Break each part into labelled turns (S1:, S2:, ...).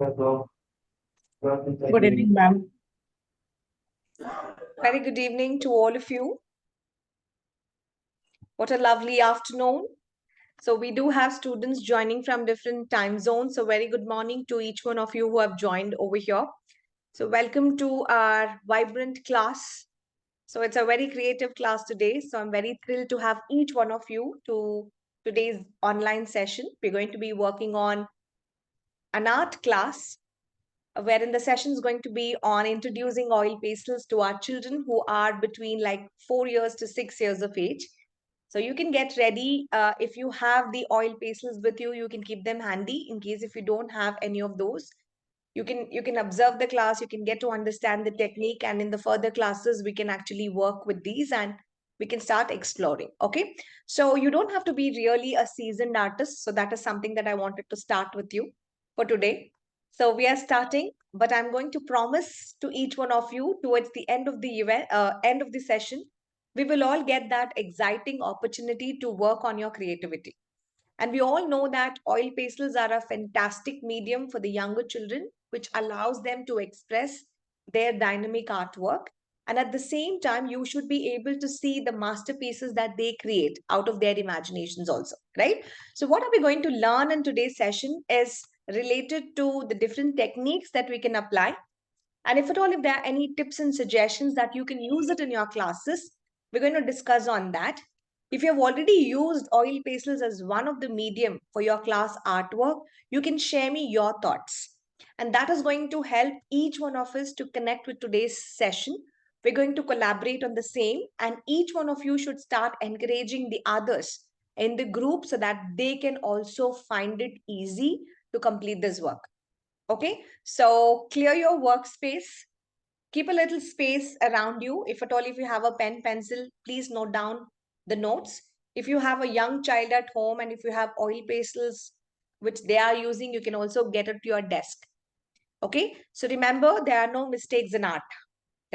S1: Good evening, ma'am.
S2: Very good evening to all of you. What a lovely afternoon. So we do have students joining from different time zones. So very good morning to each one of you who have joined over here. So welcome to our vibrant class. So it's a very creative class today. So I'm very thrilled to have each one of you to today's online session. We're going to be working on an art class wherein the session is going to be on introducing oil pastels to our children who are between like 4 years to 6 years of age. So you can get ready. If you have the oil pastels with you, you can keep them handy in case if you don't have any of those. You can observe the class, you can get to understand the technique, and in the further classes, we can actually work with these and we can start exploring. Okay. So you don't have to be really a seasoned artist. So that is something that I wanted to start with you for today. So we are starting, but I'm going to promise to each one of you towards the end of the event, end of the session, we will all get that exciting opportunity to work on your creativity. And we all know that oil pastels are a fantastic medium for the younger children, which allows them to express their dynamic artwork. And at the same time, you should be able to see the masterpieces that they create out of their imaginations also, right? So what are we going to learn in today's session is related to the different techniques that we can apply. And if at all, if there are any tips and suggestions that you can use it in your classes, we're going to discuss on that. If you have already used oil pastels as one of the medium for your class artwork, you can share me your thoughts. And that is going to help each one of us to connect with today's session. We're going to collaborate on the same, and each one of you should start encouraging the others in the group so that they can also find it easy to complete this work. Okay, so clear your workspace. Keep a little space around you. If at all, if you have a pen, pencil, please note down the notes. If you have a young child at home and if you have oil pastels which they are using, you can also get it to your desk. Okay, so remember, there are no mistakes in art,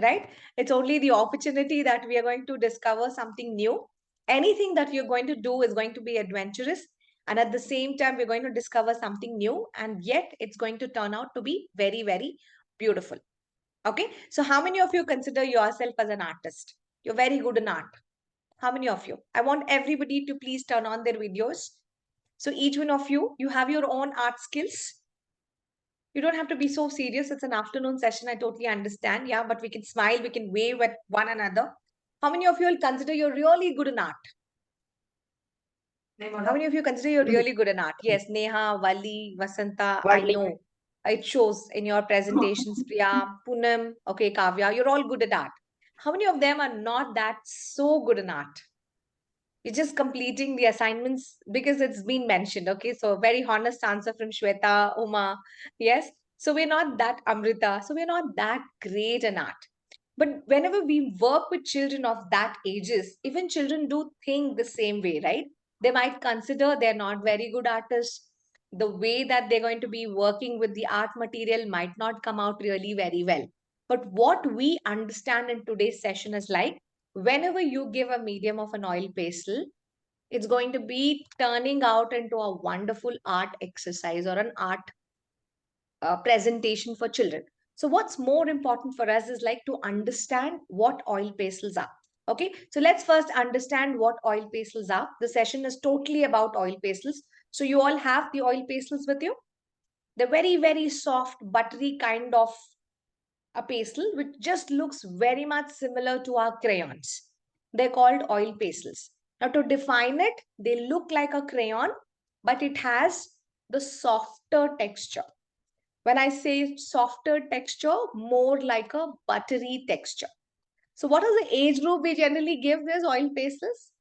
S2: right? It's only the opportunity that we are going to discover something new. Anything that you're going to do is going to be adventurous. And at the same time, we're going to discover something new. And yet, it's going to turn out to be very, very beautiful. Okay. So, how many of you consider yourself as an artist? You're very good in art. How many of you? I want everybody to please turn on their videos. So, each one of you, you have your own art skills. You don't have to be so serious. It's an afternoon session. I totally understand. Yeah, but we can smile, we can wave at one another. How many of you will consider you're really good in art? How many of you consider you're really good in art? Yes, Neha, Vali, Vasanta, I know. It shows in your presentations, Priya, Poonam, okay, Kavya, you're all good at art. How many of them are not that so good in art? You're just completing the assignments because it's been mentioned. Okay, so a very honest answer from Shweta, Uma. Yes, so we're not that Amrita. So we're not that great in art. But whenever we work with children of that ages, even children do think the same way, right? They might consider they're not very good artists. The way that they're going to be working with the art material might not come out really very well. But what we understand in today's session is like, whenever you give a medium of an oil pastel, it's going to be turning out into a wonderful art exercise or an art presentation for children. So what's more important for us is like to understand what oil pastels are. Okay, so let's first understand what oil pastels are. The session is totally about oil pastels. So you all have the oil pastels with you. The very, very soft, buttery kind of a pastel, which just looks very much similar to our crayons. They're called oil pastels. Now, to define it, they look like a crayon, but it has the softer texture. When I say softer texture, more like a buttery texture. So, what is the age group we generally give this oil pastels?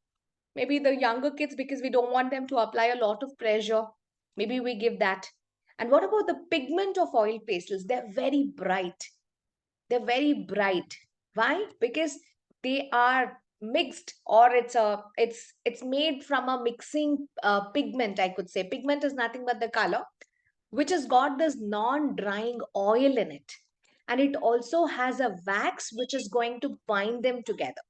S2: Maybe the younger kids because we don't want them to apply a lot of pressure. Maybe we give that. And what about the pigment of oil pastels? They're very bright. They're very bright. Why? Because they are mixed, or it's made from a mixing pigment. I could say pigment is nothing but the color, which has got this non-drying oil in it, and it also has a wax which is going to bind them together.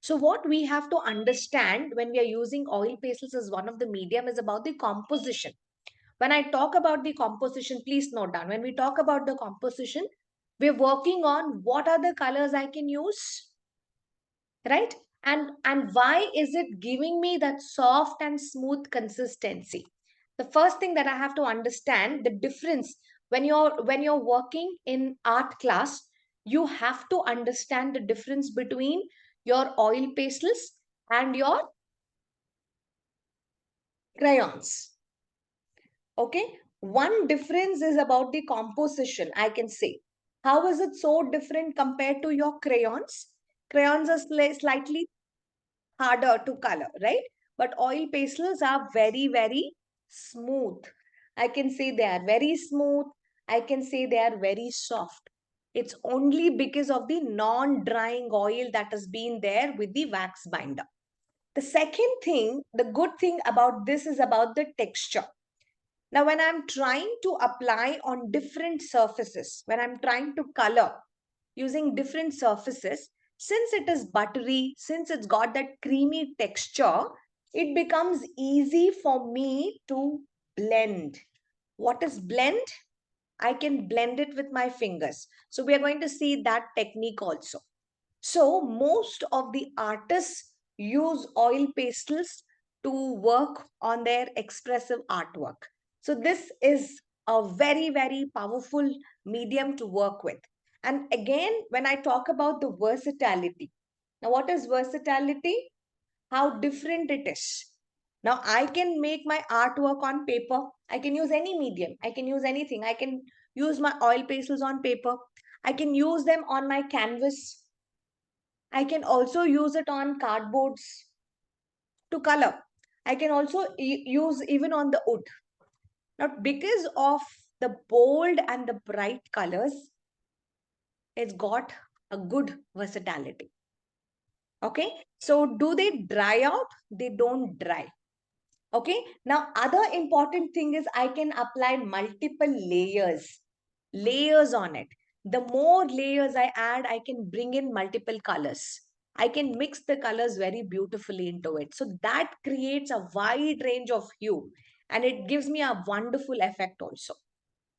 S2: So what we have to understand when we are using oil pastels as one of the medium is about the composition. When I talk about the composition, please note down. When we talk about the composition, we're working on what are the colors I can use, right? And why is it giving me that soft and smooth consistency? The first thing that I have to understand the difference when you're working in art class, you have to understand the difference between your oil pastels and your crayons. Okay, one difference is about the composition, I can say. How is it so different compared to your crayons? Crayons are slightly harder to color, right? But oil pastels are very, very smooth. I can say they are very smooth. I can say they are very soft. It's only because of the non-drying oil that has been there with the wax binder. The second thing, the good thing about this is about the texture. Now, when I'm trying to apply on different surfaces, when I'm trying to color using different surfaces, since it is buttery, since it's got that creamy texture, it becomes easy for me to blend. What is blend? I can blend it with my fingers. So we are going to see that technique also. So most of the artists use oil pastels to work on their expressive artwork. So this is a very, very powerful medium to work with. And again, when I talk about the versatility, now what is versatility? How different it is. Now I can make my artwork on paper. I can use any medium. I can use anything. I can use my oil pastels on paper. I can use them on my canvas. I can also use it on cardboards to color. I can also use even on the wood. Now, because of the bold and the bright colors, it's got a good versatility. Okay, so do they dry out? They don't dry. Okay, now other important thing is I can apply multiple layers on it. The more layers I add, I can bring in multiple colors. I can mix the colors very beautifully into it. So that creates a wide range of hue and it gives me a wonderful effect also.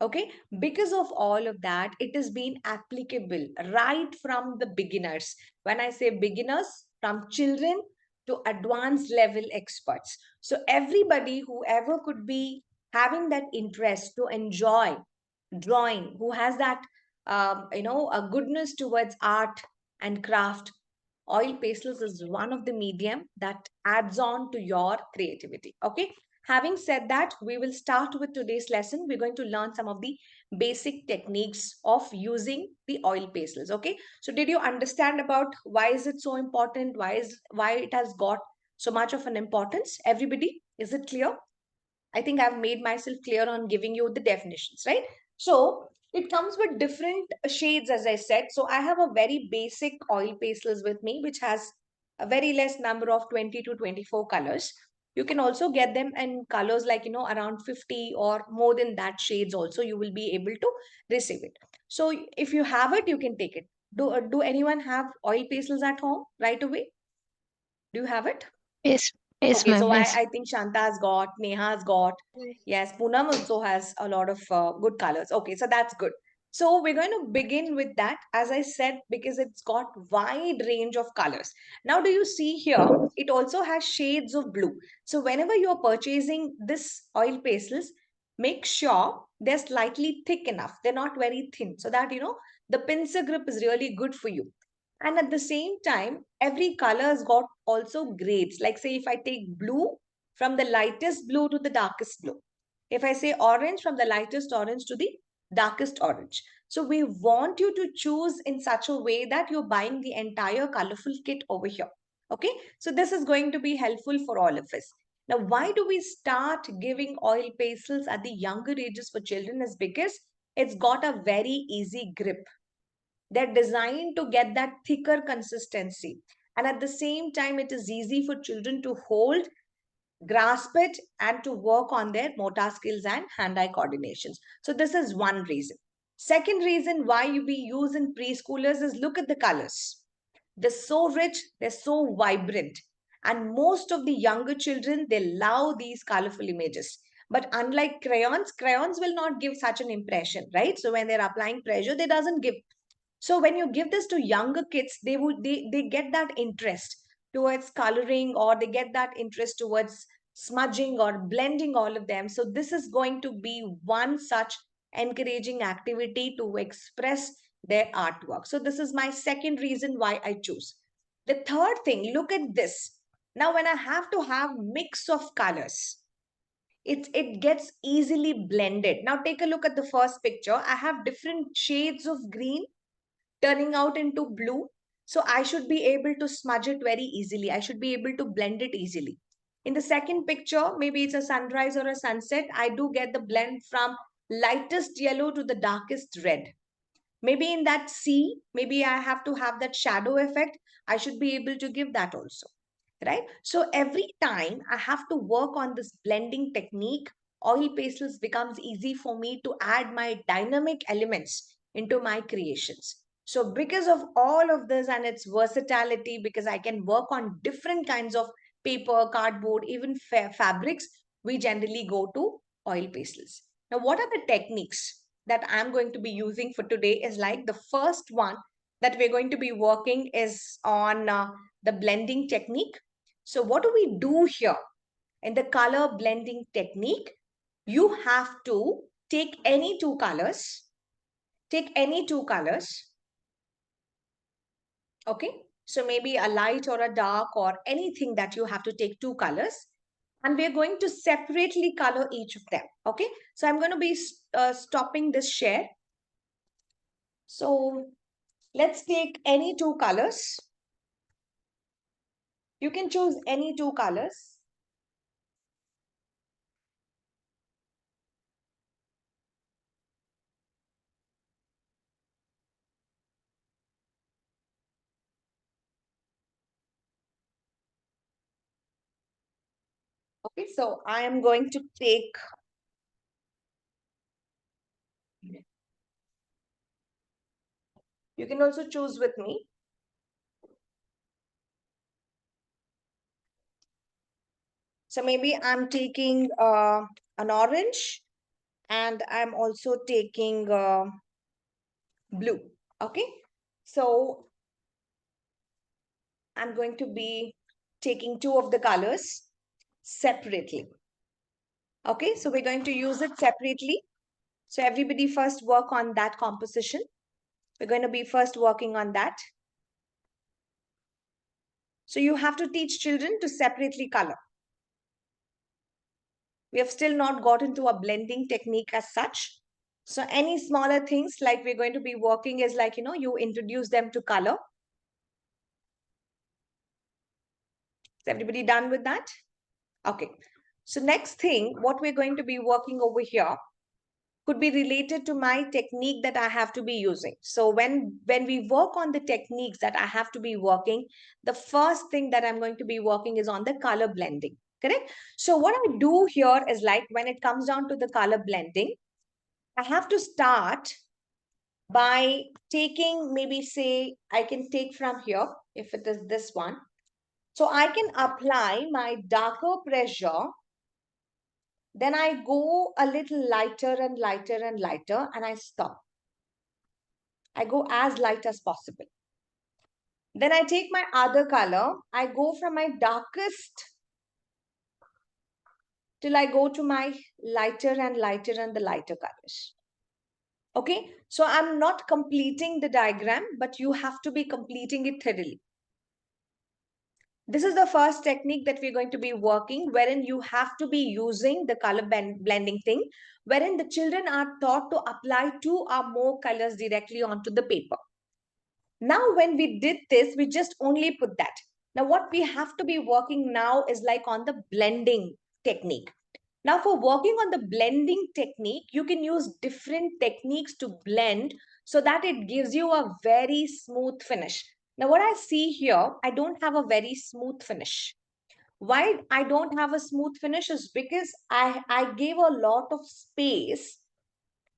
S2: Okay, because of all of that, it has been applicable right from the beginners. When I say beginners, from children to advanced level experts. So everybody, whoever could be having that interest to enjoy drawing, who has that a goodness towards art and craft, oil pastels is one of the medium that adds on to your creativity. Okay, having said that, we will start with today's lesson. We're going to learn some of the basic techniques of using the oil pastels. Okay, so did you understand about why is it so important, why it has got so much of an importance? Everybody, is it clear? I think I've made myself clear on giving you the definitions, right? So it comes with different shades, as I said. So I have a very basic oil pastels with me, which has a very less number of 20 to 24 colors. You can also get them in colors like, around 50 or more than that shades also. You will be able to receive it. So if you have it, you can take it. Do anyone have oil pastels at home right away? Do you have it?
S3: Yes, yes,
S2: Okay, so
S3: ma'am. Yes.
S2: I think Shanta's got, Neha's got, yes, Poonam also has a lot of good colors. Okay, so that's good. So we're going to begin with that, as I said, because it's got wide range of colors. Now, do you see here? It also has shades of blue. So whenever you're purchasing this oil pastels, make sure they're slightly thick enough. They're not very thin, so that the pincer grip is really good for you. And at the same time, every color has got also grades. Like say, if I take blue, from the lightest blue to the darkest blue. If I say orange, from the lightest orange to the darkest orange. So we want you to choose in such a way that you're buying the entire colorful kit over here. Okay, so this is going to be helpful for all of us. Now, why do we start giving oil pastels at the younger ages for children? Is because it's got a very easy grip. They're designed to get that thicker consistency. And at the same time, it is easy for children to hold, grasp it, and to work on their motor skills and hand-eye coordinations. So this is one reason. Second reason why we use in preschoolers is look at the colors. They're so rich, they're so vibrant. And most of the younger children, they love these colorful images. But unlike crayons, crayons will not give such an impression, right? So when they're applying pressure, they doesn't give. So when you give this to younger kids, they get that interest towards coloring, or they get that interest towards smudging or blending all of them. So this is going to be one such encouraging activity to express their artwork. So this is my second reason why I choose. The third thing, look at this. Now when I have to have mix of colors, it gets easily blended. Now take a look at the first picture. I have different shades of green turning out into blue. So I should be able to smudge it very easily. I should be able to blend it easily. In the second picture, maybe it's a sunrise or a sunset, I do get the blend from lightest yellow to the darkest red. Maybe in that sea, maybe I have to have that shadow effect. I should be able to give that also, right? So every time I have to work on this blending technique, oil pastels becomes easy for me to add my dynamic elements into my creations. So because of all of this and its versatility, because I can work on different kinds of paper, cardboard, even fabrics, we generally go to oil pastels. Now, what are the techniques that I'm going to be using for today is like the first one that we're going to be working is on the blending technique. So what do we do here in the color blending technique? You have to take any two colors, okay? So maybe a light or a dark or anything that you have to take two colors, and we're going to separately color each of them, okay? So I'm going to be stopping this share. So let's take any two colors. You can choose any two colors. Okay, so I am going to take, you can also choose with me. So maybe I'm taking an orange, and I'm also taking blue. Okay, so I'm going to be taking two of the colors separately. Okay, so we're going to use it separately. So everybody first work on that composition. We're going to be first working on that. So you have to teach children to separately color. We have still not got into a blending technique as such. So any smaller things like we're going to be working is like, you introduce them to color. Is everybody done with that? Okay. So next thing, what we're going to be working over here could be related to my technique that I have to be using. So when we work on the techniques that I have to be working, the first thing that I'm going to be working is on the color blending, correct? So what I do here is like when it comes down to the color blending, I have to start by taking, maybe say, I can take from here, if it is this one. So I can apply my darker pressure. Then I go a little lighter and lighter and lighter, and I stop. I go as light as possible. Then I take my other color. I go from my darkest till I go to my lighter and lighter and the lighter colors. Okay, so I'm not completing the diagram, but you have to be completing it thoroughly. This is the first technique that we're going to be working, wherein you have to be using the color blending thing, wherein the children are taught to apply two or more colors directly onto the paper. Now, when we did this, we just only put that. Now, what we have to be working now is like on the blending technique. Now, for working on the blending technique, you can use different techniques to blend so that it gives you a very smooth finish. Now, what I see here, I don't have a very smooth finish. Why I don't have a smooth finish is because I gave a lot of space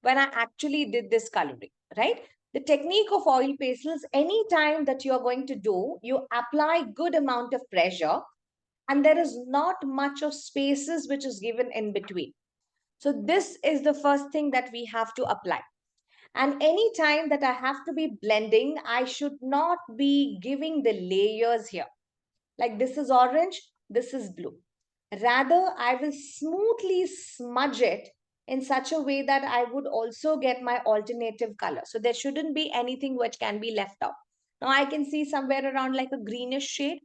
S2: when I actually did this coloring, right? The technique of oil pastels, any time that you're going to do, you apply good amount of pressure and there is not much of spaces which is given in between. So this is the first thing that we have to apply. And any time that I have to be blending, I should not be giving the layers here. Like this is orange, this is blue. Rather, I will smoothly smudge it in such a way that I would also get my alternative color. So there shouldn't be anything which can be left out. Now I can see somewhere around like a greenish shade,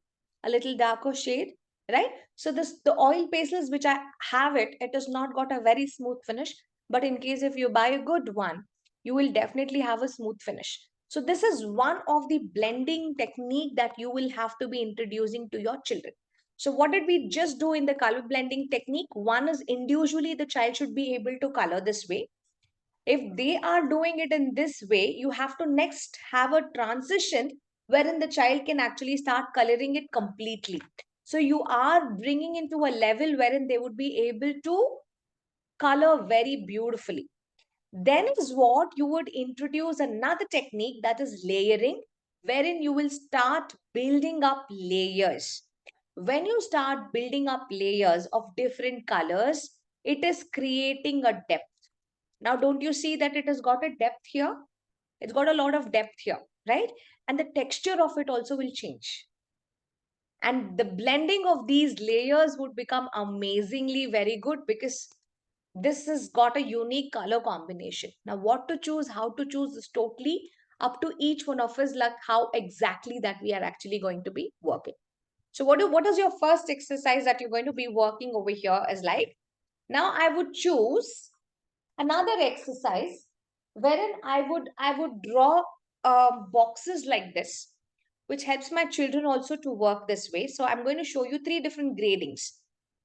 S2: a little darker shade, right? So the oil pastels which I have it has not got a very smooth finish. But in case if you buy a good one, you will definitely have a smooth finish. So this is one of the blending technique that you will have to be introducing to your children. So what did we just do in the color blending technique? One is individually the child should be able to color this way. If they are doing it in this way, you have to next have a transition wherein the child can actually start coloring it completely. So you are bringing into a level wherein they would be able to color very beautifully. Then is what you would introduce another technique, that is layering, wherein you will start building up layers. When you start building up layers of different colors, it is creating a depth. Now, don't you see that it has got a depth here? It's got a lot of depth here, right? And the texture of it also will change. And the blending of these layers would become amazingly very good because this has got a unique color combination. Now, what to choose, how to choose is totally up to each one of us, like how exactly that we are actually going to be working. So, what is your first exercise that you're going to be working over here is like? Now, I would choose another exercise wherein I would draw boxes like this, which helps my children also to work this way. So I'm going to show you three different gradings.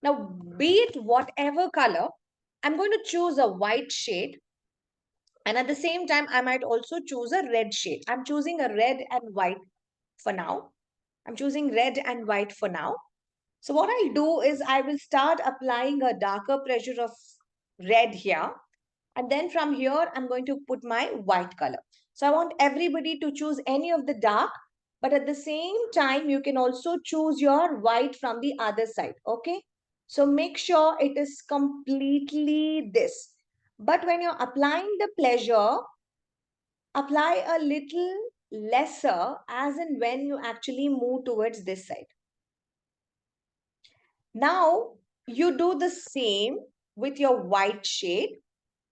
S2: Now, be it whatever color, I'm going to choose a white shade, and at the same time I might also choose a red shade. I'm choosing a red and white for now. I'm choosing red and white for now. So what I'll do is I will start applying a darker pressure of red here, and then from here, I'm going to put my white color. So I want everybody to choose any of the dark, but at the same time, you can also choose your white from the other side. Okay. So make sure it is completely this. But when you're applying the pleasure, apply a little lesser as in when you actually move towards this side. Now you do the same with your white shade.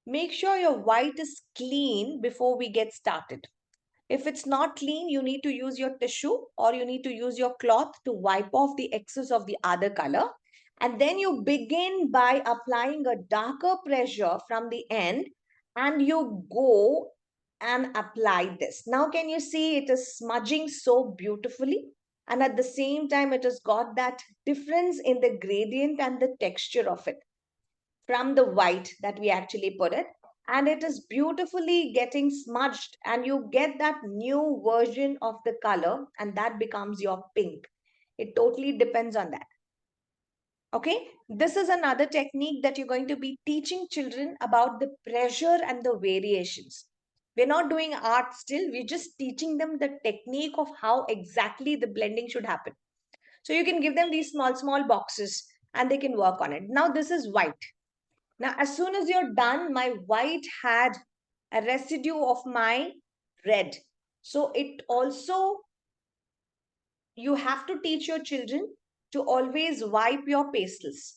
S2: Make sure your white is clean before we get started. If it's not clean, you need to use your tissue or you need to use your cloth to wipe off the excess of the other color. And then you begin by applying a darker pressure from the end, and you go and apply this. Now, can you see it is smudging so beautifully? And at the same time, it has got that difference in the gradient and the texture of it from the white that we actually put it, and it is beautifully getting smudged, and you get that new version of the color, and that becomes your pink. It totally depends on that. Okay, this is another technique that you're going to be teaching children about the pressure and the variations. We're not doing art still, we're just teaching them the technique of how exactly the blending should happen. So you can give them these small boxes and they can work on it. Now this is white. Now, as soon as you're done, my white had a residue of my red. So it also, you have to teach your children to always wipe your pastels.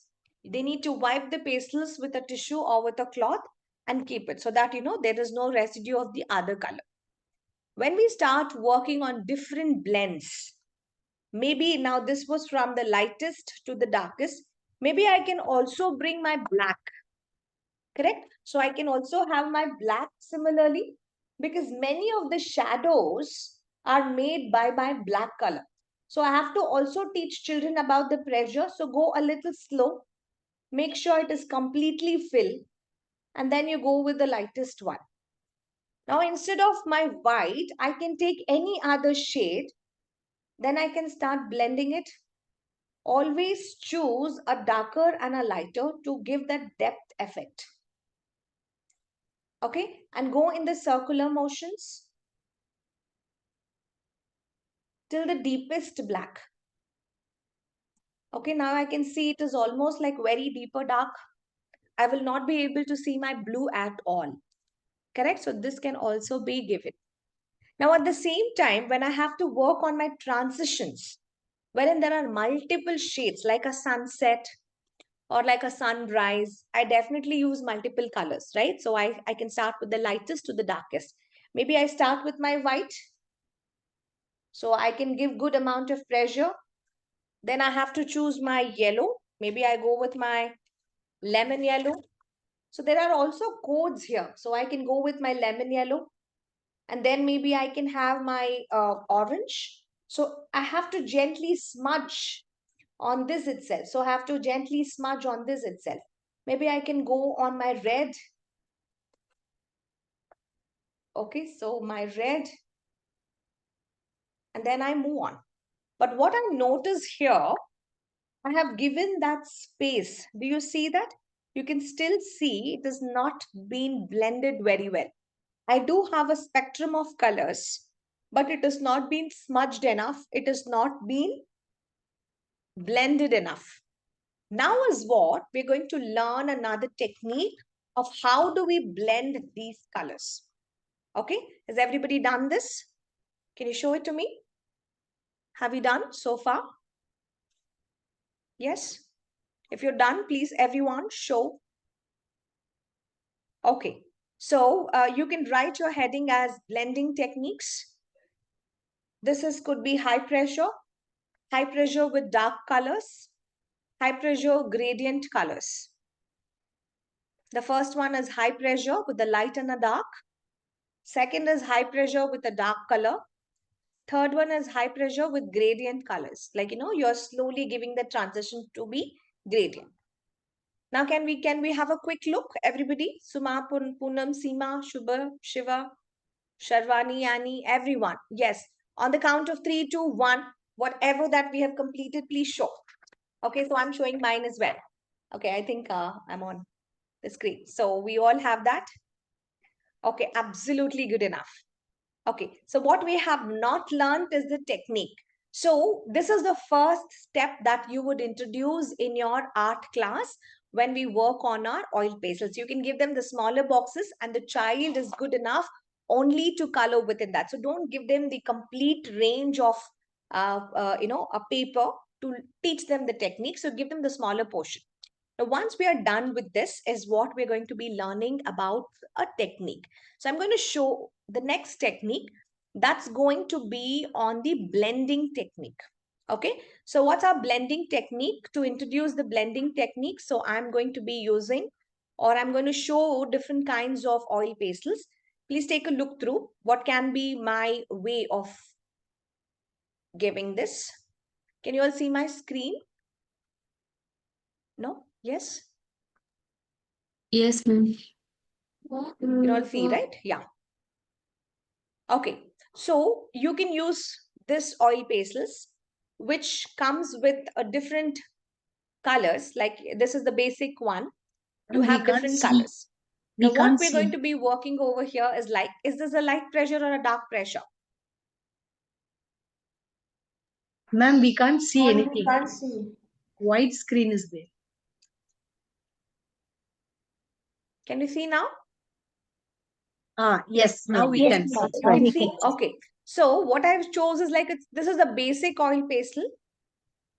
S2: They need to wipe the pastels with a tissue or with a cloth and keep it so that, there is no residue of the other color. When we start working on different blends, maybe now this was from the lightest to the darkest, maybe I can also bring my black. Correct? So I can also have my black similarly, because many of the shadows are made by my black color. So I have to also teach children about the pressure. So go a little slow, make sure it is completely filled, and then you go with the lightest one. Now, instead of my white, I can take any other shade, then I can start blending it. Always choose a darker and a lighter to give that depth effect. Okay, and go in the circular motions till the deepest black. Okay, now I can see it is almost like very deeper dark. I will not be able to see my blue at all. Correct? So this can also be given. Now, at the same time, when I have to work on my transitions, wherein there are multiple shades like a sunset or like a sunrise, I definitely use multiple colors, right? So I can start with the lightest to the darkest. Maybe I start with my white. So I can give good amount of pressure. Then I have to choose my yellow. Maybe I go with my lemon yellow. So there are also codes here. So I can go with my lemon yellow. And then maybe I can have my orange. So I have to gently smudge on this itself. So I have to gently smudge on this itself. Maybe I can go on my red. Okay, so my red. And then I move on. But what I notice here, I have given that space. Do you see that? You can still see it has not been blended very well. I do have a spectrum of colors, but it has not been smudged enough. It has not been blended enough. Now is what we're going to learn another technique of how do we blend these colors. Okay, has everybody done this? Can you show it to me? Have you done so far? Yes? If you're done, please everyone show. Okay, so you can write your heading as blending techniques. This could be high pressure with dark colors, high pressure gradient colors. The first one is high pressure with the light and the dark. Second is high pressure with a dark color. Third one is high pressure with gradient colors. Like, you're slowly giving the transition to be gradient. Now, can we have a quick look, everybody? Suma, Poonam, Seema, Shubha, Shiva, Sharvani, Annie, everyone. Yes. On the count of 3, 2, 1, whatever that we have completed, please show. Okay, so I'm showing mine as well. Okay, I think I'm on the screen. So we all have that. Okay, absolutely good enough. Okay, so what we have not learned is the technique. So this is the first step that you would introduce in your art class when we work on our oil pastels. You can give them the smaller boxes and the child is good enough only to color within that. So don't give them the complete range of, a paper to teach them the technique. So give them the smaller portion. Now, once we are done with this is what we're going to be learning about a technique. So I'm going to show the next technique that's going to be on the blending technique. Okay, so what's our blending technique? To introduce the blending technique, so I'm going to be using, or I'm going to show different kinds of oil pastels. Please take a look through what can be my way of giving this. Can you all see my screen? No? Yes?
S3: Yes, ma'am.
S2: You can all see, right? Yeah. Okay. So you can use this oil pastels, which comes with a different colors. Like this is the basic one. You have different colors. Now what we're going to be working over here is like, is this a light pressure or a dark pressure?
S1: Ma'am, we can't see
S3: We
S1: anything.
S3: can't see.
S1: White screen is there.
S2: Can you see now?
S1: Yes, now we
S3: Yes,
S1: can see.
S3: ma'am.
S2: You can see? Okay. So what I've chose is like, this is a basic oil pastel.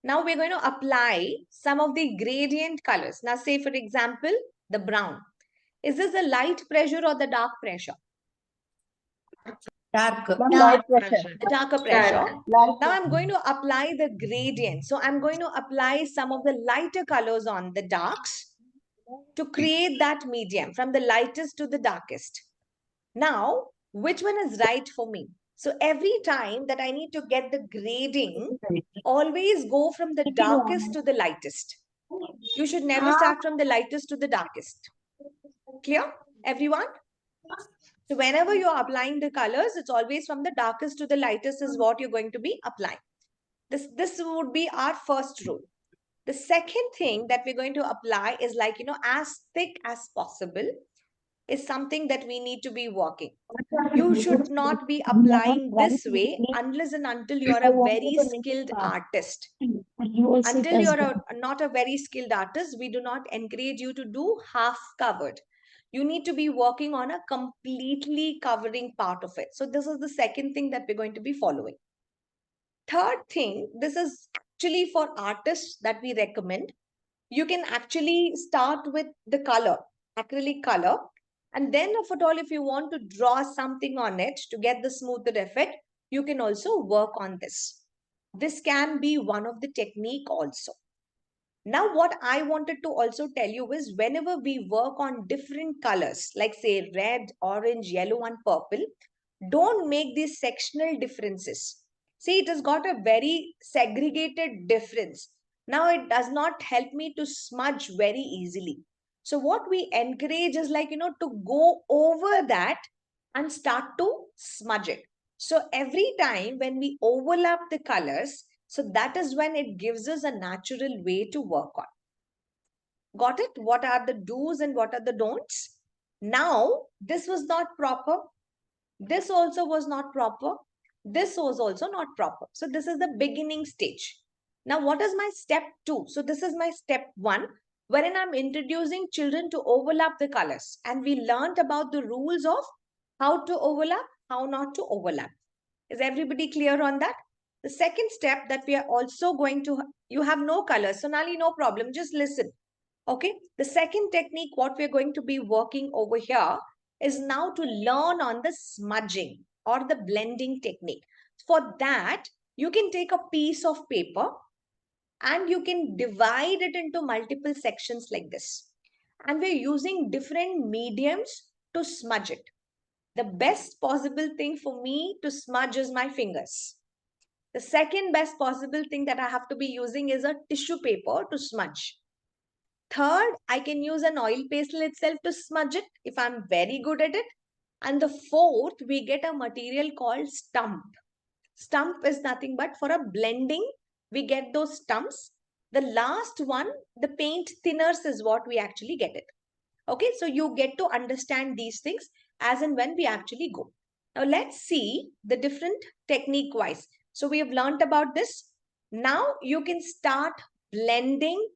S2: Now we're going to apply some of the gradient colors. Now say for example, the brown. Is this the light pressure or the dark pressure?
S1: Dark.
S3: Light pressure.
S2: The darker pressure.
S3: Light
S2: Now I'm going to apply the gradient. So I'm going to apply some of the lighter colors on the darks to create that medium from the lightest to the darkest. Now, which one is right for me? So every time that I need to get the grading, always go from the darkest to the lightest. You should never start from the lightest to the darkest. Clear, everyone? So whenever you're applying the colors, it's always from the darkest to the lightest is what you're going to be applying. This would be our first rule. The second thing that we're going to apply is like, as thick as possible. is something that we need to be working. You should not be applying this way unless and until you're a very skilled artist. Until you're not a very skilled artist, we do not encourage you to do half covered. You need to be working on a completely covering part of it. So this is the second thing that we're going to be following. Third thing, this is actually for artists that we recommend. You can actually start with the color, acrylic color. And then if at all, if you want to draw something on it to get the smoother effect, you can also work on this. This can be one of the technique also. Now, what I wanted to also tell you is whenever we work on different colors, like say red, orange, yellow, and purple, don't make these sectional differences. See, it has got a very segregated difference. Now, it does not help me to smudge very easily. So, what we encourage is like, to go over that and start to smudge it. So, every time when we overlap the colors, so that is when it gives us a natural way to work on. Got it? What are the do's and what are the don'ts? Now, this was not proper. This also was not proper. This was also not proper. So this is the beginning stage. Now, what is my step 2? So this is my step 1, wherein I'm introducing children to overlap the colors. And we learned about the rules of how to overlap, how not to overlap. Is everybody clear on that? The second step that we are also going to, you have no color. Sonali, no problem. Just listen. Okay. The second technique, what we're going to be working over here is now to learn on the smudging or the blending technique. For that, you can take a piece of paper and you can divide it into multiple sections like this. And we're using different mediums to smudge it. The best possible thing for me to smudge is my fingers. The second best possible thing that I have to be using is a tissue paper to smudge. Third, I can use an oil pastel itself to smudge it if I'm very good at it. And the fourth, we get a material called stump. Stump is nothing but for a blending, we get those stumps. The last one, the paint thinners is what we actually get it. Okay, so you get to understand these things as and when we actually go. Now let's see the different technique wise. So we have learned about this. Now you can start blending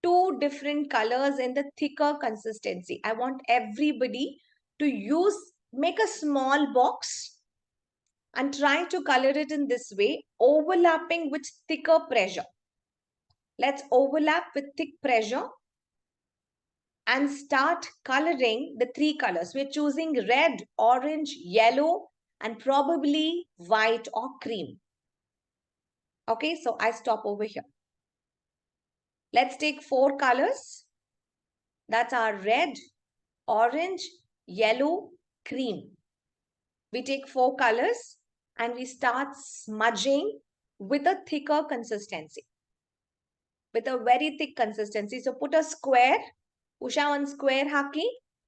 S2: two different colors in the thicker consistency. I want everybody to make a small box and try to color it in this way, overlapping with thicker pressure. Let's overlap with thick pressure and start coloring the three colors. We're choosing red, orange, yellow, and probably white or cream. Okay, so I stop over here. Let's take 4 colors. That's our red, orange, yellow, cream. We take 4 colors and we start smudging with a thicker consistency. With a very thick consistency. So put a square. Usha one square haki.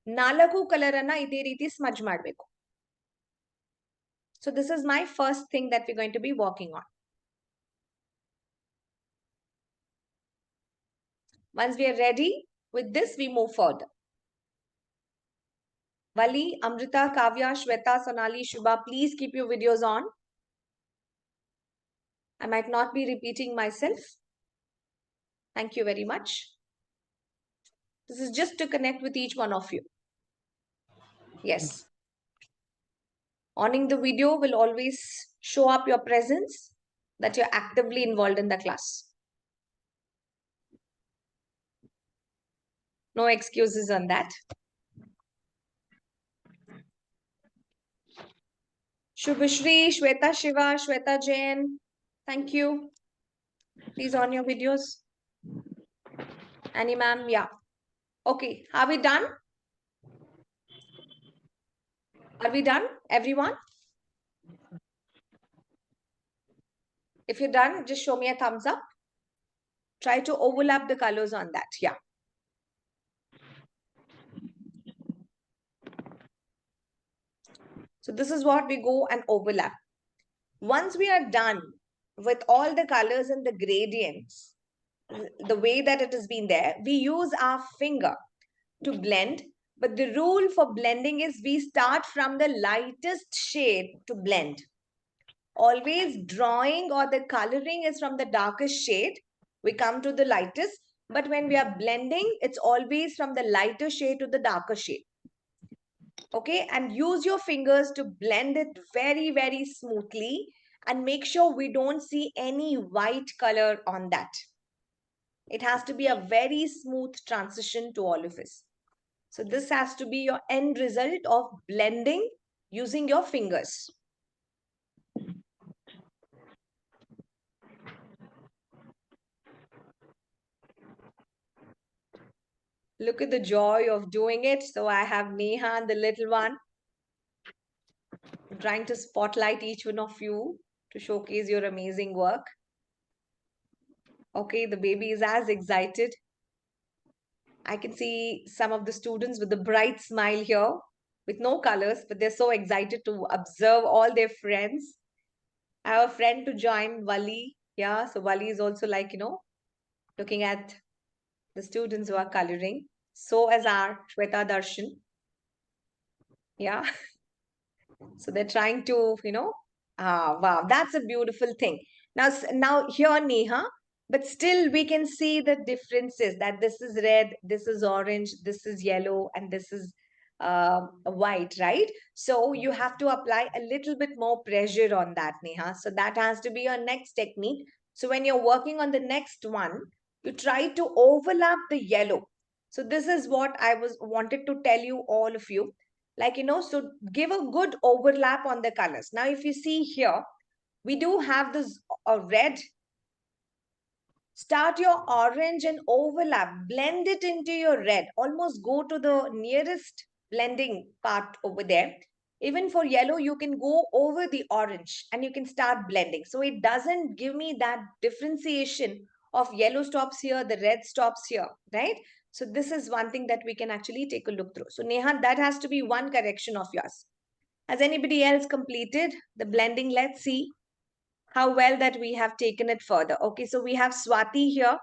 S2: Nalaku color anna ide riti smudge madbeku. So this is my first thing that we're going to be working on. Once we are ready with this, we move further. Vali, Amrita, Kavya, Shweta, Sonali, Shubha, please keep your videos on. I might not be repeating myself. Thank you very much. This is just to connect with each one of you. Yes. Owning the video will always show up your presence, that you're actively involved in the class. No excuses on that. Shubhashri, Shweta Shiva, Shweta Jain. Thank you. Please on your videos. Annie ma'am, yeah. Okay, are we done? Are we done, everyone? If you're done, just show me a thumbs up. Try to overlap the colors on that. Yeah. So this is what we go and overlap. Once we are done with all the colors and the gradients, the way that it has been there, we use our finger to blend But the rule for blending is we start from the lightest shade to blend. Always drawing or the coloring is from the darkest shade. We come to the lightest. But when we are blending, it's always from the lighter shade to the darker shade. Okay, and use your fingers to blend it very, very smoothly and make sure we don't see any white color on that. It has to be a very smooth transition to all of us. So this has to be your end result of blending using your fingers. Look at the joy of doing it. So I have Neha, the little one. I'm trying to spotlight each one of you to showcase your amazing work. Okay, the baby is as excited. I can see some of the students with a bright smile here with no colors, but they're so excited to observe all their friends. I have a friend to join, Wali. Yeah, so Wali is also like, looking at the students who are coloring. So as our Shweta Darshan. Yeah. So they're trying to, wow, that's a beautiful thing. Now here, Neha, but still we can see the differences that this is red, this is orange, this is yellow, and this is white, right? So you have to apply a little bit more pressure on that, Neha. So that has to be your next technique. So when you're working on the next one, you try to overlap the yellow. So this is what I wanted to tell you, all of you. Like, so give a good overlap on the colors. Now, if you see here, we do have this red. Start your orange and overlap, blend it into your red, almost go to the nearest blending part over there. Even for yellow, you can go over the orange and you can start blending. So it doesn't give me that differentiation of yellow stops here, the red stops here, right? So this is one thing that we can actually take a look through. So Neha, that has to be one correction of yours. Has anybody else completed the blending? Let's see how well that we have taken it further. Okay, so we have Swati here.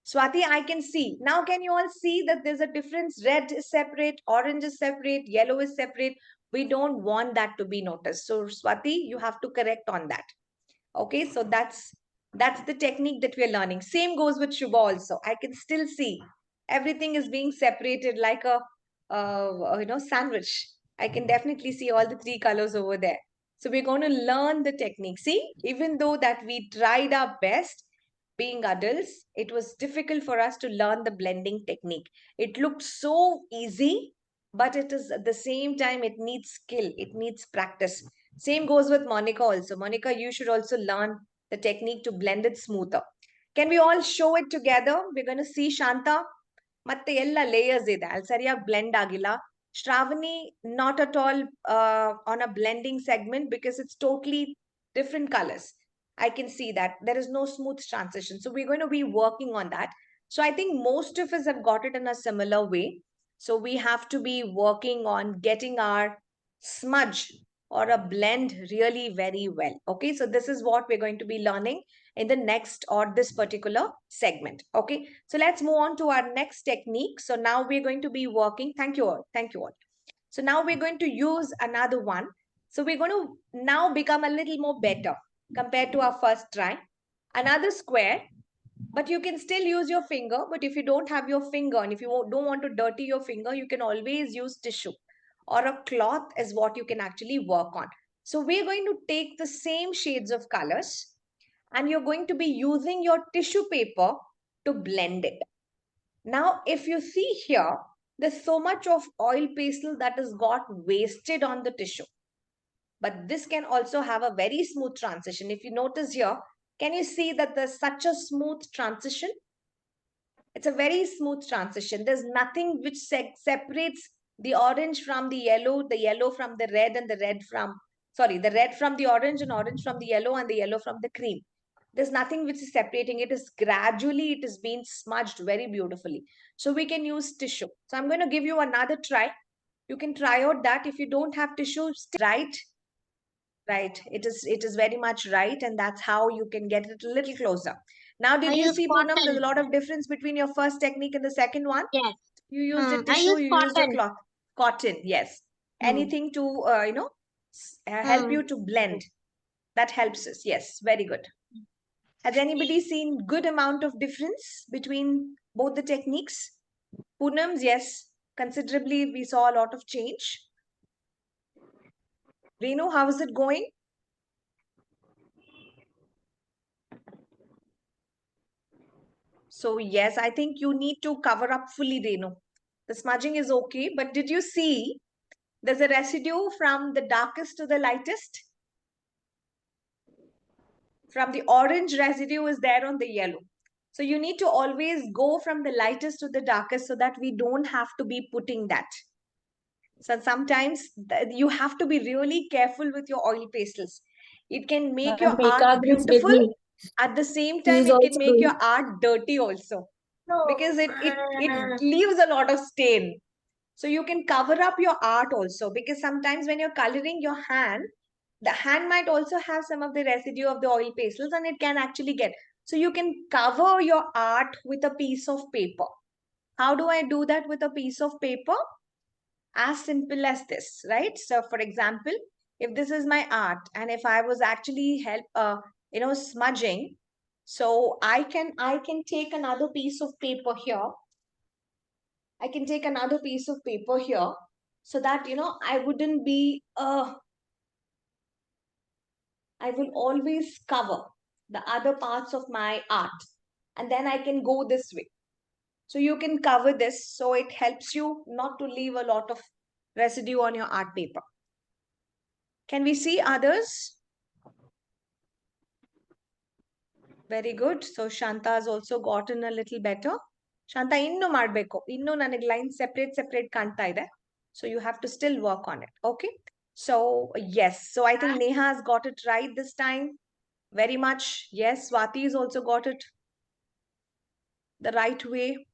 S2: Swati, I can see. Now, can you all see that there's a difference? Red is separate, orange is separate, yellow is separate. We don't want that to be noticed. So, Swati, you have to correct on that. Okay, so that's the technique that we're learning. Same goes with Shubha also. I can still see everything is being separated like a sandwich. I can definitely see all the three colors over there. So we're going to learn the technique. See, even though that we tried our best being adults, it was difficult for us to learn the blending technique. It looked so easy, but it is at the same time, it needs skill, it needs practice. Same goes with Monica also. Monica, you should also learn the technique to blend it smoother. Can we all show it together? We're going to see Shanta. ಮತ್ತೆ ಎಲ್ಲ layers ಇದೆ ಅಲ್ಲಿ ಸರಿಯಾಗಿ blend ಆಗಿಲ್ಲ. Shravani, not at all on a blending segment because it's totally different colors. I can see that there is no smooth transition. So we're going to be working on that. So I think most of us have got it in a similar way. So we have to be working on getting our smudge or a blend really very well. Okay, so this is what we're going to be learning in the next or this particular segment. Okay, so let's move on to our next technique. So now we're going to be working. Thank you all. Thank you all. So now we're going to use another one. So we're going to now become a little more better compared to our first try. Another square, but you can still use your finger. But if you don't have your finger and if you don't want to dirty your finger, you can always use tissue or a cloth is what you can actually work on. So we're going to take the same shades of colors and you're going to be using your tissue paper to blend it. Now, if you see here, there's so much of oil pastel that has got wasted on the tissue. But this can also have a very smooth transition. If you notice here, can you see that there's such a smooth transition? It's a very smooth transition. There's nothing which separates the orange from the yellow from the red, and the red from, sorry, the red from the orange and orange from the yellow and the yellow from the cream. There's nothing which is separating. It is gradually, it is being smudged very beautifully. So we can use tissue. So I'm going to give you another try. You can try out that. If you don't have tissue, right? Right. It is very much right. And that's how you can get it a little closer. Now, did you see, Poonam, there's a lot of difference between your first technique and the second one?
S3: Yes.
S2: You used a
S3: I
S2: tissue,
S3: use
S2: you used a
S3: cotton.
S2: cloth. Cotton, yes. Anything to, help you to blend. That helps us. Yes, very good. Has anybody seen good amount of difference between both the techniques? Poonam's, yes, considerably we saw a lot of change. Renu, how is it going? So yes, I think you need to cover up fully, Renu. The smudging is okay, but did you see there's a residue from the darkest to the lightest? From the orange residue is there on the yellow. So you need to always go from the lightest to the darkest so that we don't have to be putting that. So sometimes you have to be really careful with your oil pastels. It can make your art beautiful. At the same time, it can make your art dirty also. Because it leaves a lot of stain. So you can cover up your art also. Because sometimes when you're coloring your hand, the hand might also have some of the residue of the oil pastels and it can actually get. So you can cover your art with a piece of paper. How do I do that with a piece of paper? As simple as this, right? So for example, if this is my art and if I was actually smudging, so I can take another piece of paper here. I can take another piece of paper here so that I wouldn't be I will always cover the other parts of my art, and then I can go this way. So you can cover this so it helps you not to leave a lot of residue on your art paper. Can we see others? Very good. So Shanta has also gotten a little better. Shanta, innu ಮಾಡಬೇಕು. Innu ನನಗೆ line separate ಕಾಣ್ತಾ ಇದೆ. So you have to still work on it. Okay. So yes. So I think Neha has got it right this time. Very much. Yes. Swati has also got it the right way.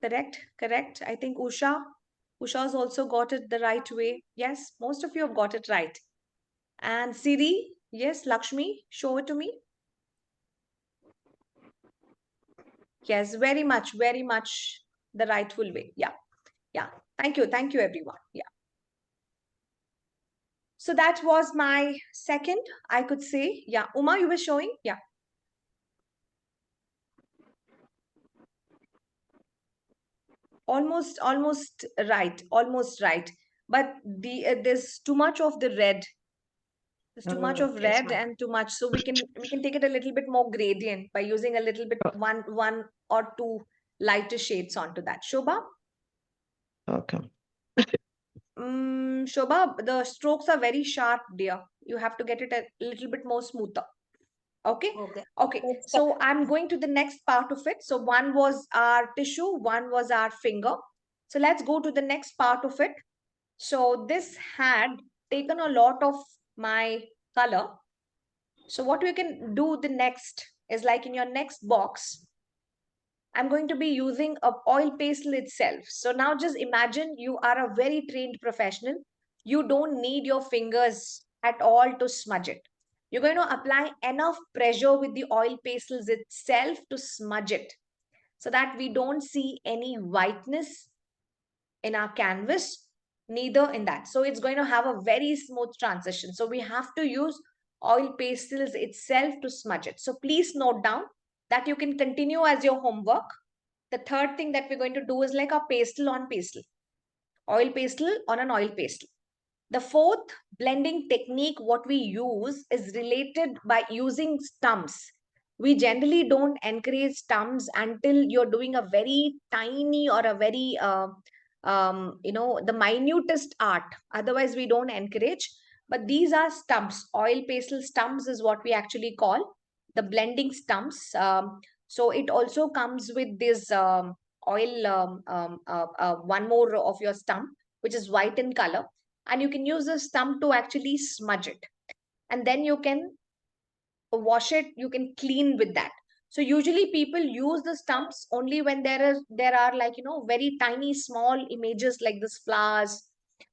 S2: Correct. I think Usha's also got it the right way. Yes. Most of you have got it right. And Siri, yes. Lakshmi, show it to me. Yes, very much the rightful way. Yeah. Thank you, everyone. Yeah. So that was my second, I could say. Yeah, Uma, you were showing. Yeah. Almost right. Almost right. But there's too much of the red. There's too much of red and too much. So we can take it a little bit more gradient by using a little bit one or two lighter shades onto that. Shobha?
S4: Okay.
S2: Shobha, the strokes are very sharp, dear. You have to get it a little bit more smoother. Okay. So I'm going to the next part of it. So one was our tissue, one was our finger. So let's go to the next part of it. So this had taken a lot of my color. So what we can do the next is like in your next box, I'm going to be using a oil pastel itself. So now just imagine you are a very trained professional. You don't need your fingers at all to smudge it. You're going to apply enough pressure with the oil pastels itself to smudge it so that we don't see any whiteness in our canvas, neither in that. So it's going to have a very smooth transition. So we have to use oil pastels itself to smudge it. So please note down that you can continue as your homework. The third thing that we're going to do is like a pastel on pastel, oil pastel on an oil pastel. The fourth blending technique, what we use is related by using stumps. We generally don't encourage stumps until you're doing a very tiny or a very, the minutest art. Otherwise, we don't encourage. But these are stumps. Oil pastel stumps is what we actually call the blending stumps. So it also comes with this oil, one more of your stump, which is white in color, and you can use the stump to actually smudge it, and then you can wash it, you can clean with that. So usually people use the stumps only when there are like very tiny small images like this flowers.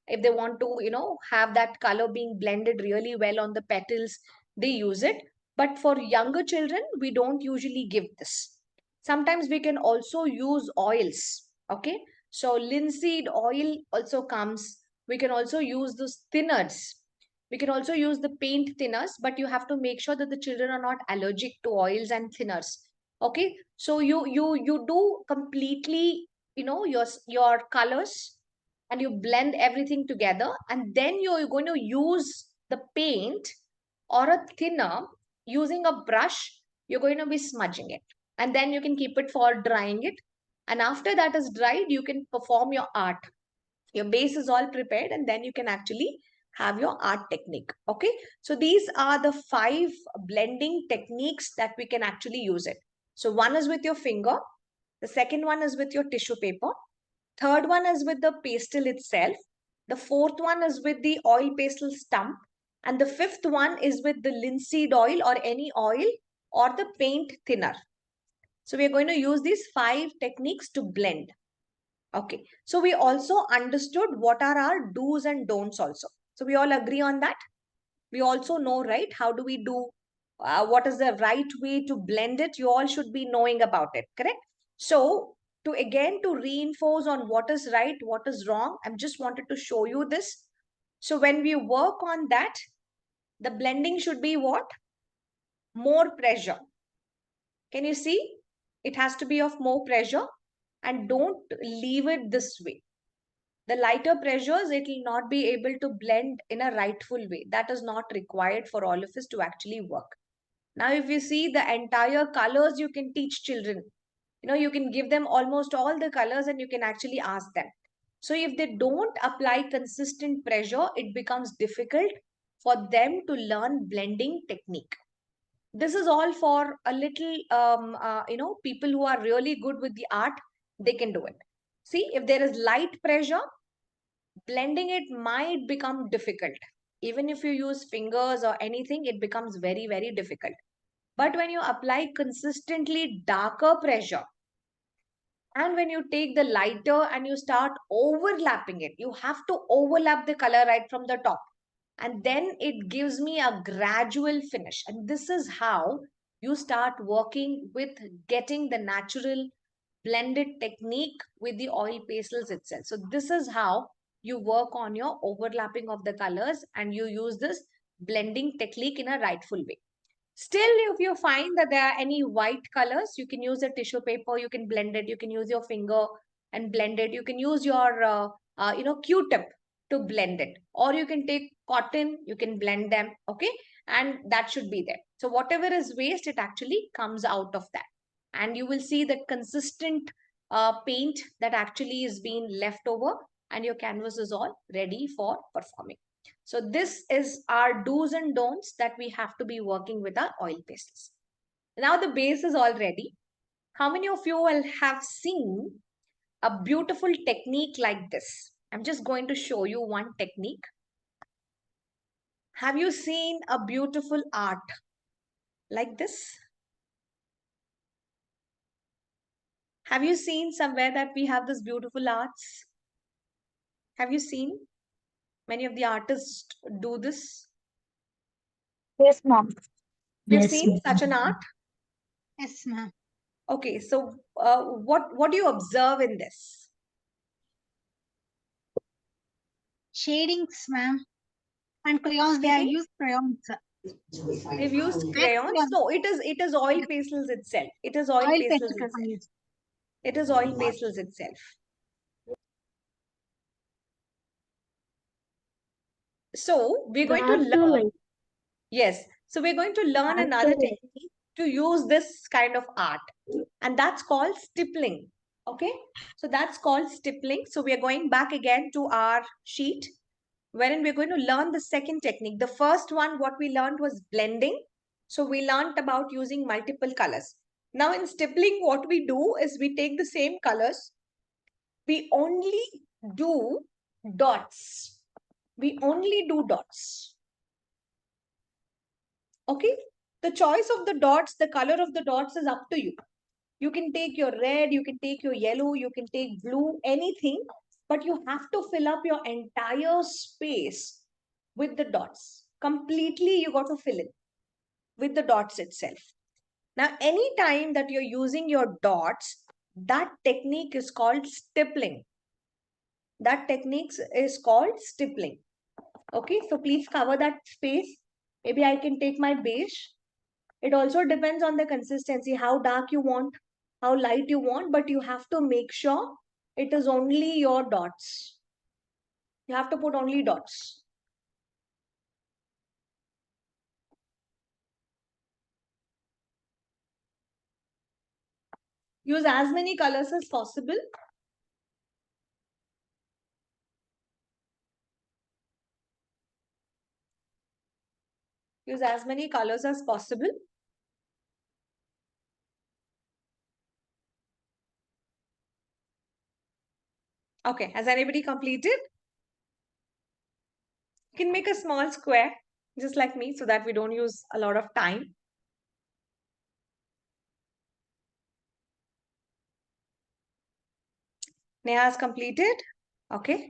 S2: If they want to have that color being blended really well on the petals, they use it. But for younger children, we don't usually give this. Sometimes we can also use oils Okay, so linseed oil also comes. We can also use those thinners. We can also use the paint thinners, but you have to make sure that the children are not allergic to oils and thinners. Okay, so you do completely, your colors, and you blend everything together, and then you're going to use the paint or a thinner. Using a brush, you're going to be smudging it, and then you can keep it for drying it, and after that is dried, you can perform your art. Your base is all prepared, and then you can actually have your art technique. Okay, so these are the 5 blending techniques that we can actually use it. So one is with your finger, the second one is with your tissue paper, third one is with the pastel itself, the fourth one is with the oil pastel stump, and the fifth one is with the linseed oil or any oil or the paint thinner. So we are going to use these 5 techniques to blend. Okay, so we also understood what are our do's and don'ts also. So we all agree on that. We also know, right? How do we do? What is the right way to blend it? You all should be knowing about it, correct? So to reinforce on what is right, what is wrong, I just wanted to show you this. So when we work on that, the blending should be what? More pressure. Can you see? It has to be of more pressure, and don't leave it this way. The lighter pressures, it will not be able to blend in a rightful way. That is not required for all of us to actually work. Now, if you see the entire colors, you can teach children. You can give them almost all the colors and you can actually ask them. So if they don't apply consistent pressure, it becomes difficult for them to learn blending technique. This is all for a little, people who are really good with the art, they can do it. See, if there is light pressure, blending it might become difficult. Even if you use fingers or anything, it becomes very, very difficult. But when you apply consistently darker pressure, and when you take the lighter and you start overlapping it, you have to overlap the color right from the top. And then it gives me a gradual finish. And this is how you start working with getting the natural blended technique with the oil pastels itself. So this is how you work on your overlapping of the colors, and you use this blending technique in a rightful way. Still, if you find that there are any white colors, you can use a tissue paper, you can blend it, you can use your finger and blend it, you can use your Q-tip to blend it, or you can take cotton, you can blend them. Okay, and that should be there. So whatever is waste, it actually comes out of that, and you will see that consistent paint that actually is being left over, and your canvas is all ready for performing. So this is our do's and don'ts that we have to be working with our oil pastels. Now the base is all ready. How many of you will have seen a beautiful technique like this? I'm just going to show you one technique. Have you seen a beautiful art like this? Have you seen somewhere that we have this beautiful arts? Have you seen many of the artists do this?
S3: Yes, ma'am.
S2: You've
S1: Yes,
S2: seen such an art?
S3: Yes, ma'am.
S2: Okay, so what do you observe in this?
S3: Shadings, ma'am. And crayons, they have
S2: Shading?
S3: used crayons.
S2: They've used
S3: Wax
S2: crayons.
S3: crayons.
S2: No, it is oil pastels itself. It is oil
S3: Oil
S2: pastels
S3: pastel
S2: itself.
S3: crayons.
S2: It is oil pastels itself. So we're going to learn. Yes. So we're going to learn another technique to use this kind of art, and that's called stippling. Okay. So that's called stippling. So we are going back again to our sheet, wherein we're going to learn the second technique. The first one, what we learned was blending. So we learned about using multiple colors. Now in stippling, what we do is we take the same colors. We only do dots. We only do dots. Okay. The choice of the dots, the color of the dots is up to you. You can take your red, you can take your yellow, you can take blue, anything, but you have to fill up your entire space with the dots. Completely, you got to fill in with the dots itself. Now, any time that you're using your dots, That technique is called stippling. That technique is called stippling. Okay, so please cover that space. Maybe I can take my beige. It also depends on the consistency, how dark you want, how light you want, but you have to make sure it is only your dots. You have to put only dots. Use as many colors as possible. Use as many colors as possible. Okay, has anybody completed? You can make a small square, just like me, so that we don't use a lot of time. Neha has completed. Okay.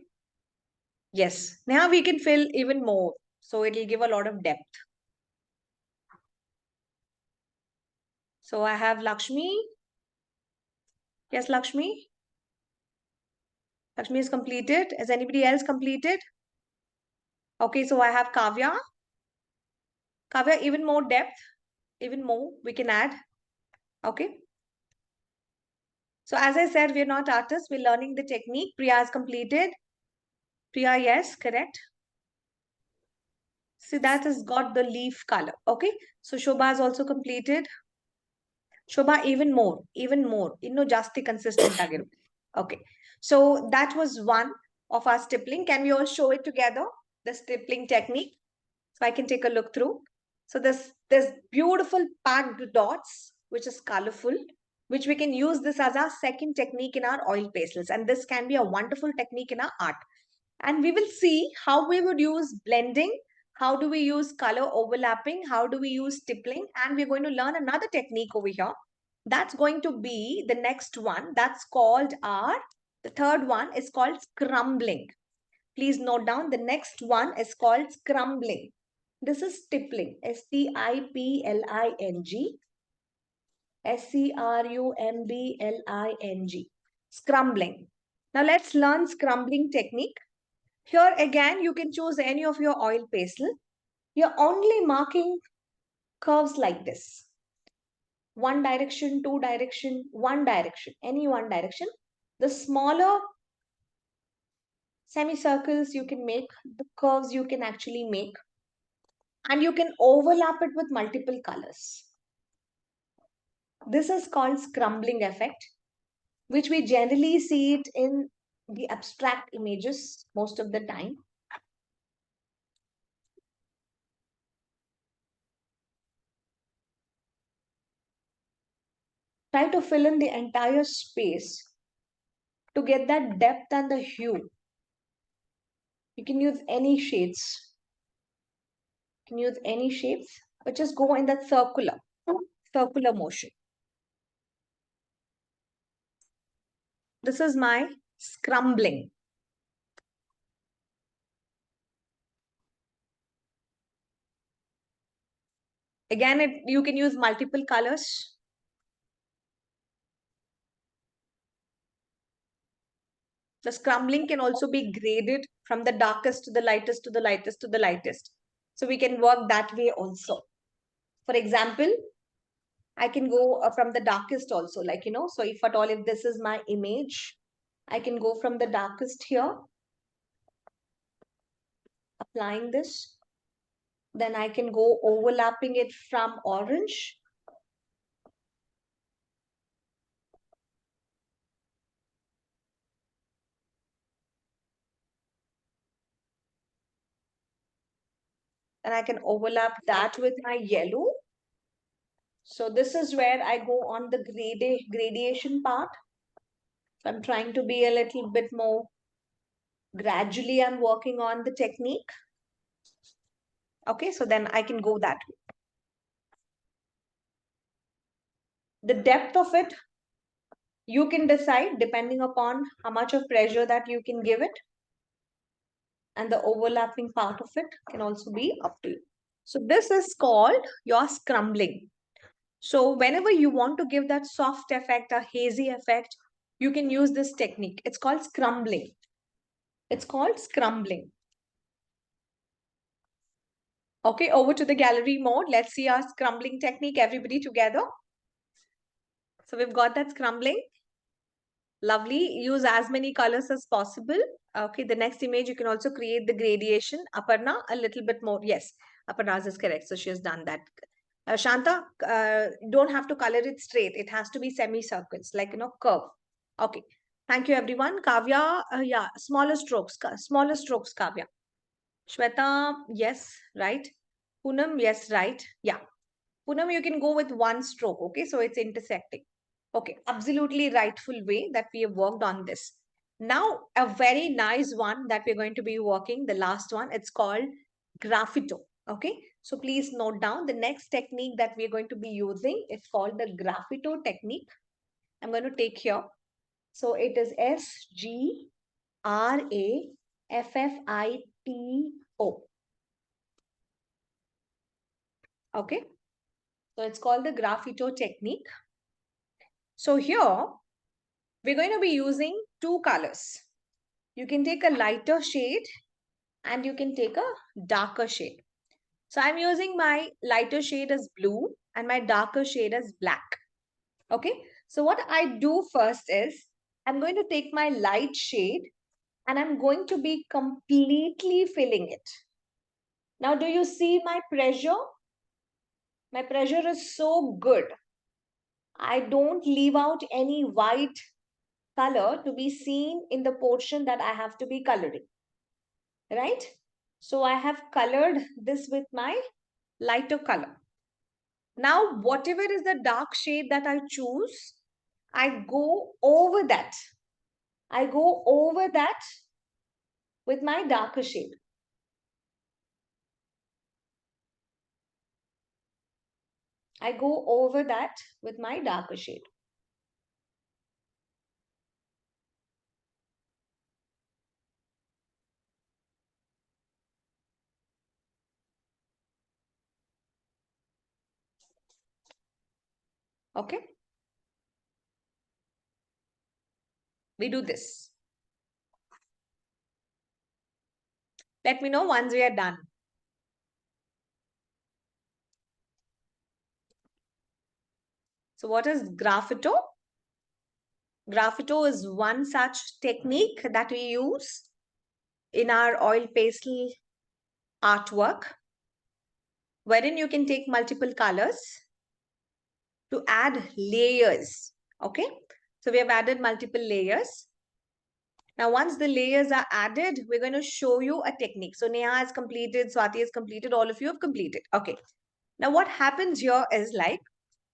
S2: Yes. Now we can fill even more. So it will give a lot of depth. So I have Lakshmi. Yes, Lakshmi. Lakshmi is completed. Has anybody else completed? Okay, so I have Kavya. Kavya, even more depth, even more we can add. Okay. So as I said, we're not artists. We're learning the technique. Priya has completed. Priya, yes, correct. See, that has got the leaf color. Okay. So Shobha has also completed. Shobha, even more, ಇನ್ನು ಜಾಸ್ತಿ consistent ಆಗಿರುತ್ತೆ. Okay. So that was one of our stippling. Can we all show it together? The stippling technique. So I can take a look through. So there's beautiful packed dots, which is colorful, which we can use this as our second technique in our oil pastels. And this can be a wonderful technique in our art. And we will see how we would use blending, how do we use color overlapping, how do we use stippling, and we're going to learn another technique over here. That's going to be the next one. That's called the third one is called scrumbling. Please note down, the next one is called scrumbling. This is stippling, S-T-I-P-L-I-N-G, S-C-R-U-M-B-L-I-N-G, scrumbling. Now let's learn scrumbling technique. Here again, you can choose any of your oil pastel. You're only marking curves like this. One direction, two direction, one direction, any one direction. The smaller semicircles you can make, the curves you can actually make, and you can overlap it with multiple colors. This is called scrumbling effect, which we generally see it in the abstract images most of the time. Try to fill in the entire space to get that depth and the hue. You can use any shades. You can use any shapes, but just go in that circular motion. This is my scrumbling. Again, you can use multiple colors. The scrumbling can also be graded from the darkest to the lightest to the lightest to the lightest. So we can work that way also. For example, I can go from the darkest also, like, so if at all, if this is my image, I can go from the darkest here, applying this. Then I can go overlapping it from orange. And I can overlap that with my yellow. So this is where I go on the gradation part. So I'm trying to be a little bit more gradually. I'm working on the technique. Okay, so then I can go that way. The depth of it, you can decide depending upon how much of pressure that you can give it. And the overlapping part of it can also be up to you. So this is called your scrumbling. So whenever you want to give that soft effect, a hazy effect, you can use this technique. It's called scrumbling. It's called scrumbling. Okay, over to the gallery mode. Let's see our scrumbling technique, everybody together. So we've got that scrumbling. Lovely. Use as many colors as possible. Okay, the next image, you can also create the gradation. Aparna, a little bit more. Yes, Aparna's is correct. So she has done that. Shanta, don't have to color it straight. It has to be semicircles, like, curve. Okay. Thank you, everyone. Kavya, yeah, smaller strokes, Kavya. Shweta, yes, right. Poonam, yes, right. Yeah. Poonam, you can go with one stroke, okay? So it's intersecting. Okay, absolutely rightful way that we have worked on this. Now, a very nice one that we're going to be working, the last one, it's called graffito, okay? So please note down the next technique that we're going to be using. It's called the graffito technique. I'm going to take here. So it is SGRAFFITO. Okay, so it's called the graffito technique. So here, we're going to be using two colors. You can take a lighter shade and you can take a darker shade. So I'm using my lighter shade as blue and my darker shade as black. Okay, so what I do first is I'm going to take my light shade and I'm going to be completely filling it. Now, do you see my pressure? My pressure is so good. I don't leave out any white color to be seen in the portion that I have to be coloring, right? So I have colored this with my lighter color. Now, whatever is the dark shade that I choose, I go over that. I go over that with my darker shade. I go over that with my darker shade. Okay. We do this. Let me know once we are done. So what is graffito? Graffito is one such technique that we use in our oil pastel artwork, wherein you can take multiple colors to add layers. Okay, so we have added multiple layers. Now, once the layers are added, we're going to show you a technique. So Neha has completed, Swati has completed, all of you have completed. Okay, now what happens here is like,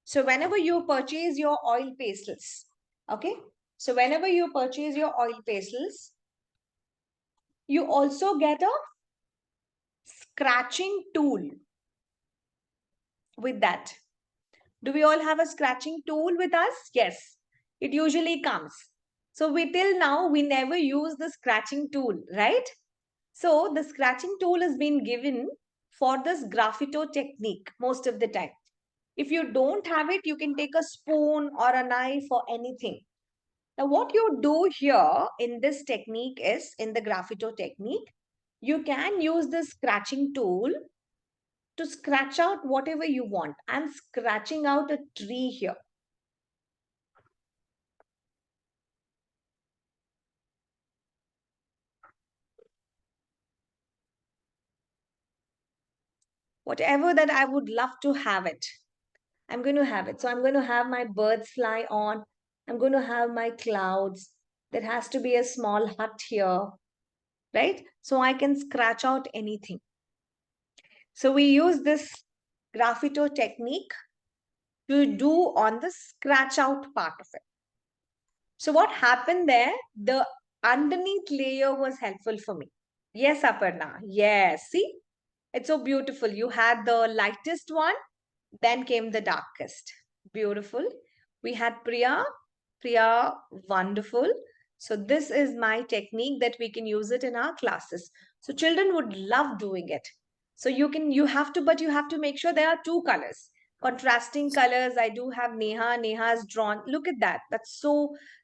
S2: so whenever you purchase your oil pastels, okay, so whenever you purchase your oil pastels, you also get a scratching tool with that. Do we all have a scratching tool with us? Yes, it usually comes. So till now, we never use the scratching tool, right? So the scratching tool has been given for this graffito technique most of the time. If you don't have it, you can take a spoon or a knife or anything. Now, what you do here in this technique is, in the graffito technique, you can use the scratching tool to scratch out whatever you want. I'm scratching out a tree here. Whatever that I would love to have it, I'm going to have it. So I'm going to have my birds fly on. I'm going to have my clouds. There has to be a small hut here, right? So I can scratch out anything. So we use this graffito technique to do on the scratch out part of it. So what happened there? The underneath layer was helpful for me. Yes, Aparna. Yes. See, it's so beautiful. You had the lightest one, then came the darkest. Beautiful. We had Priya. Priya, wonderful. So this is my technique that we can use it in our classes. So children would love doing it. So you have to make sure there are two colors. Contrasting colors, I do have Neha. Neha has drawn. Look at that. That's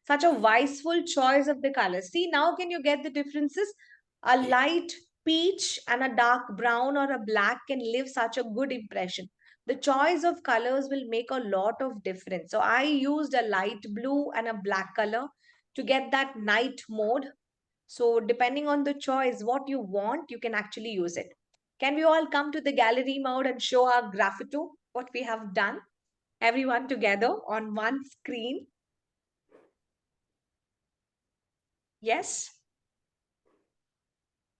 S2: such a wiseful choice of the colors. See, now can you get the differences? A light peach and a dark brown or a black can leave such a good impression. The choice of colors will make a lot of difference. So I used a light blue and a black color to get that night mode. So depending on the choice, what you want, you can actually use it. Can we all come to the gallery mode and show our graffito, what we have done? Everyone together on one screen. Yes,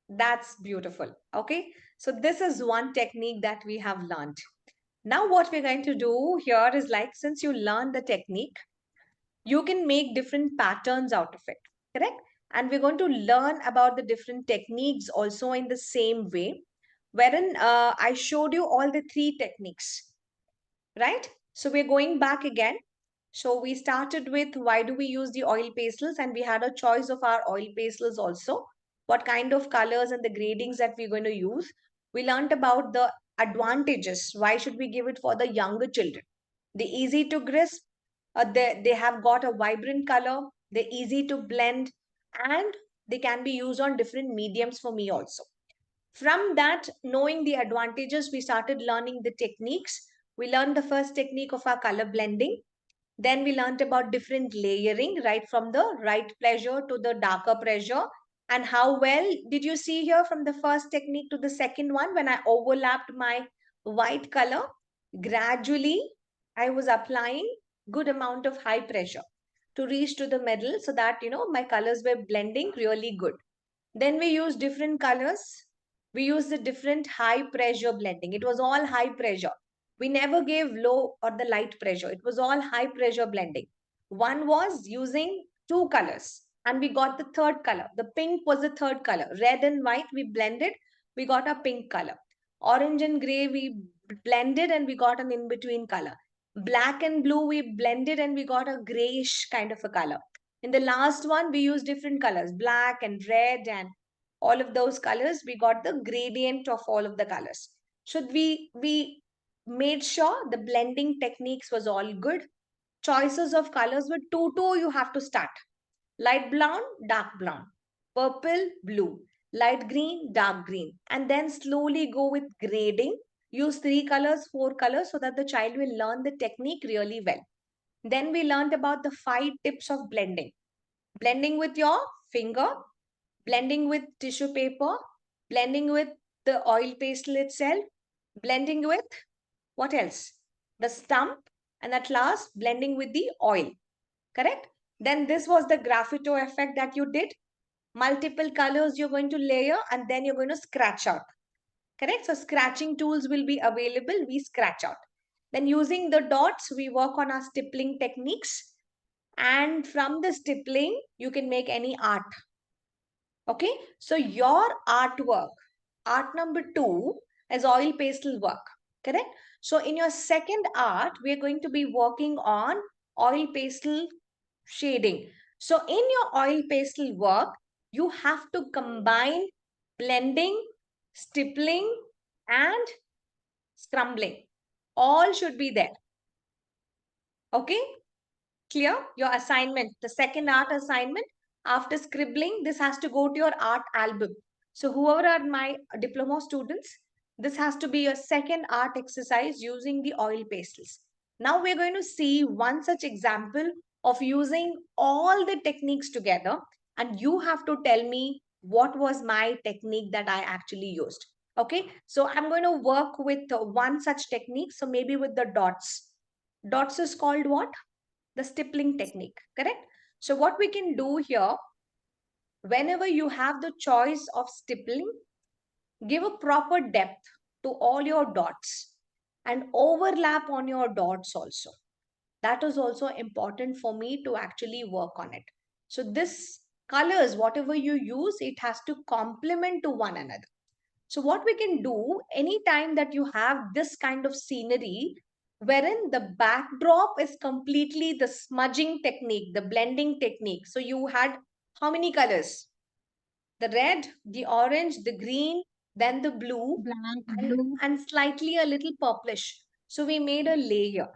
S2: that's beautiful. Okay, so this is one technique that we have learned. Now what we're going to do here is like, since you learned the technique, you can make different patterns out of it, correct? And we're going to learn about the different techniques also in the same way, wherein I showed you all the three techniques, right? So we're going back again. So we started with why do we use the oil pastels, and we had a choice of our oil pastels also, what kind of colors and the gradings that we're going to use. We learned about the advantages. Why should we give it for the younger children? The easy to grasp, they have got a vibrant color, they're easy to blend, and they can be used on different mediums for me also. From that, knowing the advantages, we started learning the techniques. We learned the first technique of our color blending. Then we learned about different layering, right from the right pressure to the darker pressure. And how well did you see here from the first technique to the second one when I overlapped my white color? Gradually, I was applying good amount of high pressure to reach to the middle so that, my colors were blending really good. Then we use different colors. We use the different high pressure blending. It was all high pressure. We never gave low or the light pressure. It was all high pressure blending. One was using two colors and we got the third color. The pink was the third color. Red and white we blended. We got a pink color. Orange and gray we blended and we got an in-between color. Black and blue we blended and we got a grayish kind of a color. In the last one, we used different colors, black and red and all of those colors. We got the gradient of all of the colors. Should we made sure the blending techniques was all good. Choices of colors were two you have to start. Light brown, dark brown, purple, blue, light green, dark green, and then slowly go with grading. Use 3 colors, 4 colors so that the child will learn the technique really well. Then we learned about the 5 tips of blending. Blending with your finger, blending with tissue paper, blending with the oil pastel itself, blending with what else? The stump, and at last blending with the oil, correct? Then this was the graffito effect that you did. Multiple colors you're going to layer and then you're going to scratch out, correct? So scratching tools will be available. We scratch out. Then using the dots, we work on our stippling techniques. And from the stippling, you can make any art. Okay, so your artwork, art number 2 is oil pastel work, correct? So in your second art, we are going to be working on oil pastel shading. So in your oil pastel work, you have to combine blending, stippling, and scrumbling. All should be there. Okay, clear? Your assignment, the second art assignment, after scribbling, this has to go to your art album. So whoever are my diploma students, this has to be your second art exercise using the oil pastels. Now we're going to see one such example of using all the techniques together, and you have to tell me what was my technique that I actually used. Okay, so I'm going to work with one such technique. So maybe with the dots. Dots is called what? The stippling technique, correct? So what we can do here, whenever you have the choice of stippling, give a proper depth to all your dots and overlap on your dots also. That is also important for me to actually work on it. So this colors, whatever you use, it has to complement to one another. So what we can do anytime that you have this kind of scenery, wherein the backdrop is completely the smudging technique, the blending technique. So you had how many colors? The red, the orange, the green, then the blue,
S3: Black, blue.
S2: and slightly a little purplish. So we made a layer.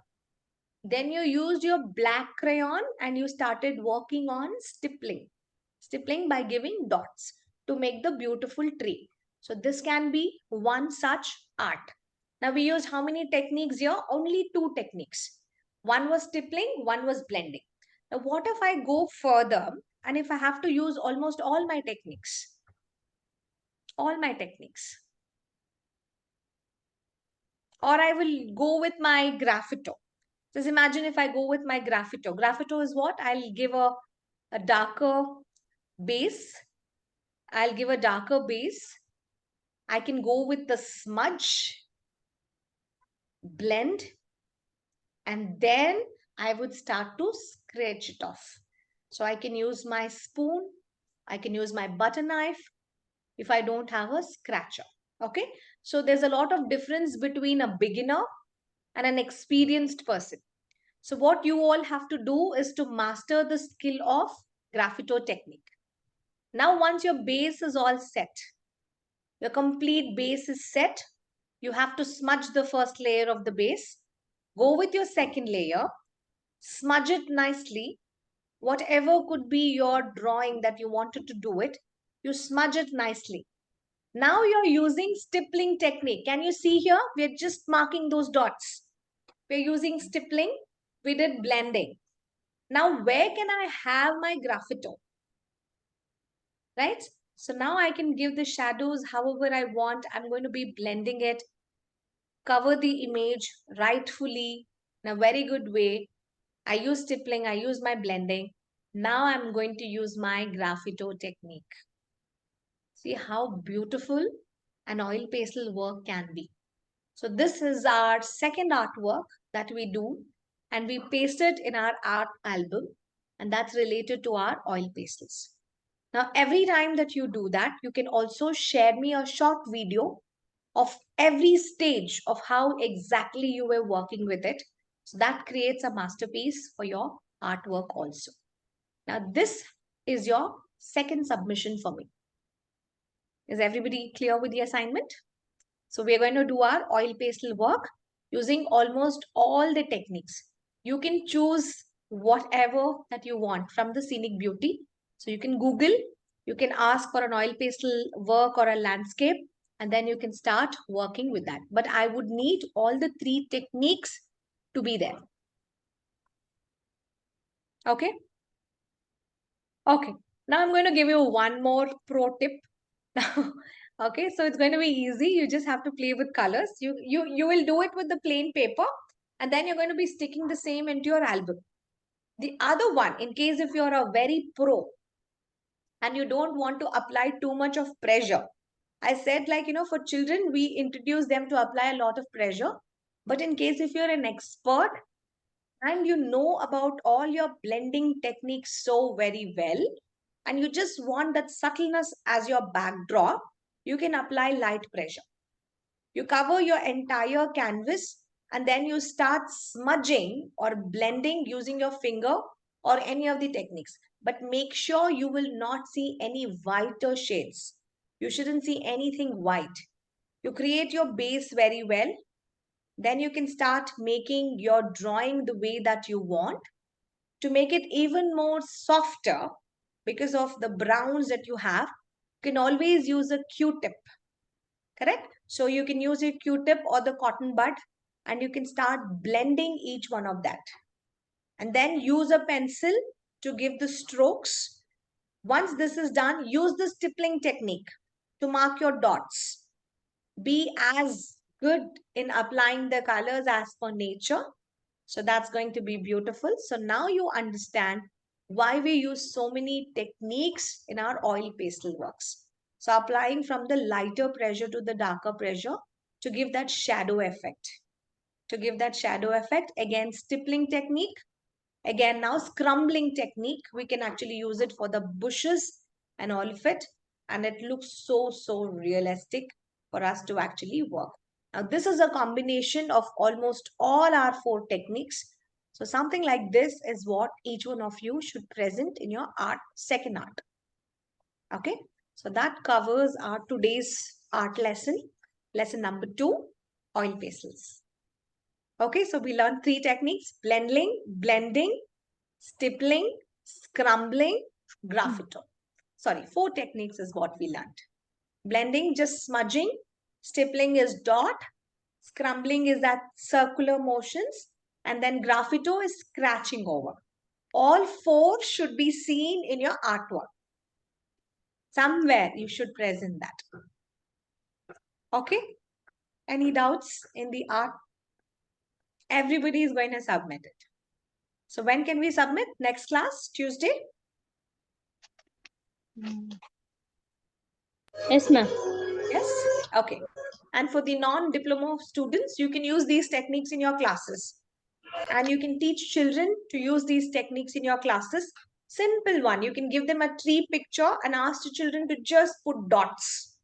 S2: Then you used your black crayon and you started working on stippling. Stippling by giving dots to make the beautiful tree. So this can be one such art. Now we used how many techniques here? Only two techniques. One was stippling, one was blending. Now what if I go further and if I have to use almost all my techniques? All my techniques. Or I will go with my graffito. Just imagine if I go with my graffito. Graffito is what? I'll give a darker base. I'll give a darker base. I can go with the smudge, blend, and then I would start to scratch it off. So I can use my spoon. I can use my butter knife if I don't have a scratcher. Okay. So there's a lot of difference between a beginner and an experienced person. So what you all have to do is to master the skill of graffito technique. Now, once your base is all set, your complete base is set, you have to smudge the first layer of the base. Go with your second layer, smudge it nicely. Whatever could be your drawing that you wanted to do it, you smudge it nicely. Now you're using stippling technique. Can you see here? We're just marking those dots. We're using stippling. We did blending. Now, where can I have my graffito? Right? So now I can give the shadows however I want. I'm going to be blending it, cover the image rightfully in a very good way. I use stippling, I use my blending. Now I'm going to use my graffito technique. See how beautiful an oil pastel work can be. So this is our second artwork that we do, and we paste it in our art album, and that's related to our oil pastels. Now, every time that you do that, you can also share me a short video of every stage of how exactly you were working with it. So that creates a masterpiece for your artwork also. Now, this is your second submission for me. Is everybody clear with the assignment? So we're going to do our oil pastel work using almost all the techniques. You can choose whatever that you want from the scenic beauty. So you can Google, you can ask for an oil pastel work or a landscape, and then you can start working with that. But I would need all the three techniques to be there. Okay. Okay. Now I'm going to give you one more pro tip. Okay, so it's going to be easy. You just have to play with colors. You will do it with the plain paper, and then you're going to be sticking the same into your album. The other one, in case if you're a very pro and you don't want to apply too much of pressure, I said, like, for children, we introduce them to apply a lot of pressure. But in case if you're an expert and you know about all your blending techniques so very well, and you just want that subtleness as your backdrop, you can apply light pressure. You cover your entire canvas and then you start smudging or blending using your finger or any of the techniques. But make sure you will not see any whiter shades. You shouldn't see anything white. You create your base very well. Then you can start making your drawing the way that you want. To make it even more softer, because of the browns that you have, you can always use a Q-tip. Correct? So you can use a Q-tip or the cotton bud and you can start blending each one of that. And then use a pencil to give the strokes. Once this is done, use the stippling technique to mark your dots. Be as good in applying the colors as per nature. So that's going to be beautiful. So now you understand why we use so many techniques in our oil pastel works. So applying from the lighter pressure to the darker pressure to give that shadow effect. To give that shadow effect, again, stippling technique. Again, now scrumbling technique. We can actually use it for the bushes and all of it. And it looks so realistic for us to actually work. Now, this is a combination of almost all our 4 techniques. So something like this is what each one of you should present in your second art. Okay, so that covers our today's art lesson, lesson number 2, oil pastels. Okay, so we learned 3 techniques: blending, stippling, scrambling, graffito. Sorry, 4 techniques is what we learned. Blending, just smudging. Stippling is dot. Scrambling is that circular motions. And then graffito is scratching over. All 4 should be seen in your artwork. Somewhere you should present that. Okay? Any doubts in the art? Everybody is going to submit it. So when can we submit? Next class, Tuesday?
S5: Yes, ma'am.
S2: Yes? Okay. And for the non-diploma students, you can use these techniques in your classes. And you can teach children to use these techniques in your classes. Simple one. You can give them a tree picture and ask the children to just put dots.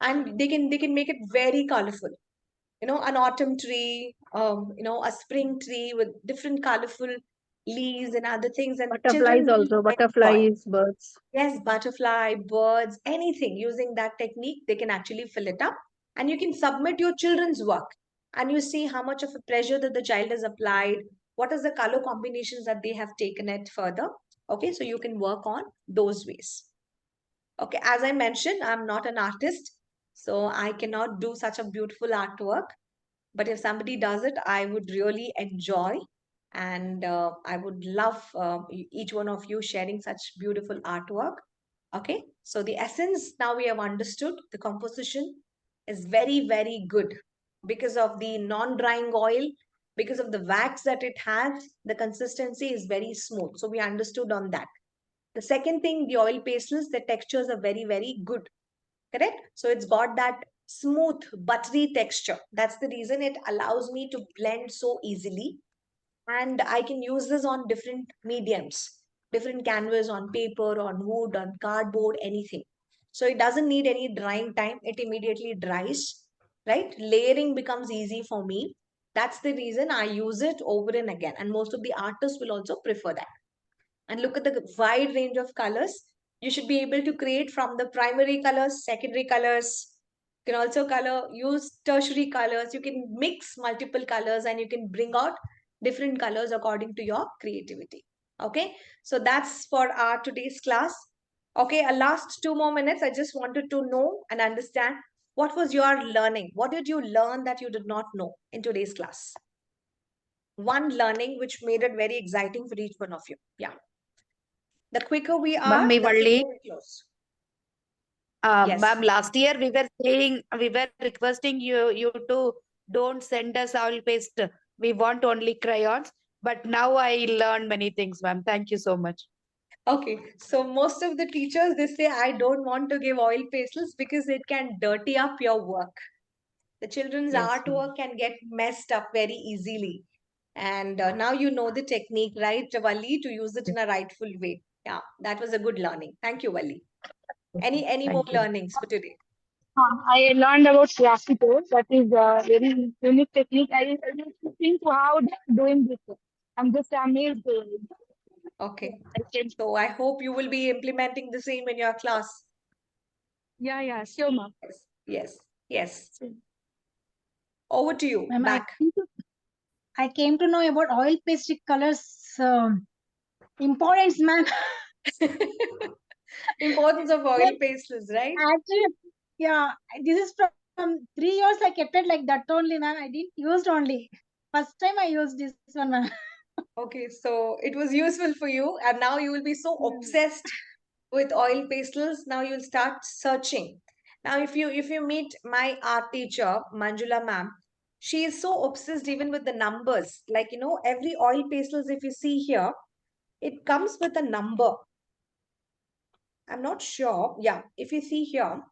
S2: And they can make it very colorful. You know, an autumn tree, a spring tree with different colorful leaves and other things. And
S1: Butterflies
S2: children will
S1: also,
S2: enjoy.
S1: butterflies, birds.
S2: Yes, butterfly, birds, anything. Using that technique, they can actually fill it up. And you can submit your children's work. And you see how much of a pressure that the child has applied. What is the color combinations that they have taken it further. Okay, so you can work on those ways. Okay, as I mentioned, I'm not an artist. So I cannot do such a beautiful artwork. But if somebody does it, I would really enjoy. And I would love each one of you sharing such beautiful artwork. Okay, so the essence now we have understood. The composition is very, very good because of the non-drying oil, because of the wax that it has. The consistency is very smooth. So we understood on that. The second thing, the oil pastels, the textures are very, very good. Correct? So it's got that smooth, buttery texture. That's the reason it allows me to blend so easily. And I can use this on different mediums, different canvas, on paper, on wood, on cardboard, anything. So it doesn't need any drying time. It immediately dries, right? Layering becomes easy for me. That's the reason I use it over and again. And most of the artists will also prefer that. And look at the wide range of colors. You should be able to create from the primary colors, secondary colors. You can also use tertiary colors. You can mix multiple colors and you can bring out different colors according to your creativity. Okay, so that's for our today's class. Okay, a last 2 more minutes. I just wanted to know and understand what was your learning. What did you learn that you did not know in today's class? One learning which made it very exciting for each one of you. Yeah. The quicker we are,
S5: Ma'am,
S2: the
S5: Valli.
S2: quicker we close. Yes.
S5: Ma'am, last year we were requesting you to don't send us oil paste. We want only crayons. But now I learned many things, ma'am. Thank you so much.
S2: Okay. So most of the teachers, they say, I don't want to give oil pastels because it can dirty up your work. The children's
S5: Yes, ma'am.
S2: artwork can get messed up very easily. And now you know the technique, right, Valli, to use it in a rightful way. Yeah, that was a good learning. Thank you, Valli. Any more
S5: Thank you.
S2: learnings for today?
S6: I learned about graffito. That is a very unique technique. I used to think how they're doing this. I'm just amazed.
S2: Okay.
S6: I can,
S2: So I hope you will be implementing the same in your class.
S6: yeah, sure, ma'am.
S2: Yes. Yes. Over to you.
S3: Ma'am,
S2: Back.
S3: I came to know about oil pastel colors importance, ma'am.
S2: Importance of oil pastels, right?
S3: Actually, yeah, this is from 3 years I kept it like that only, ma'am. I didn't use only. First time I used this one, ma'am.
S2: Okay, so it was useful for you, and now you will be so
S3: Yeah.
S2: obsessed with oil pastels. Now you'll start searching. Now, if you meet my art teacher, Manjula ma'am, she is so obsessed even with the numbers. Like, every oil pastels, if you see here, it comes with a number. I'm not sure. Yeah, if you see here,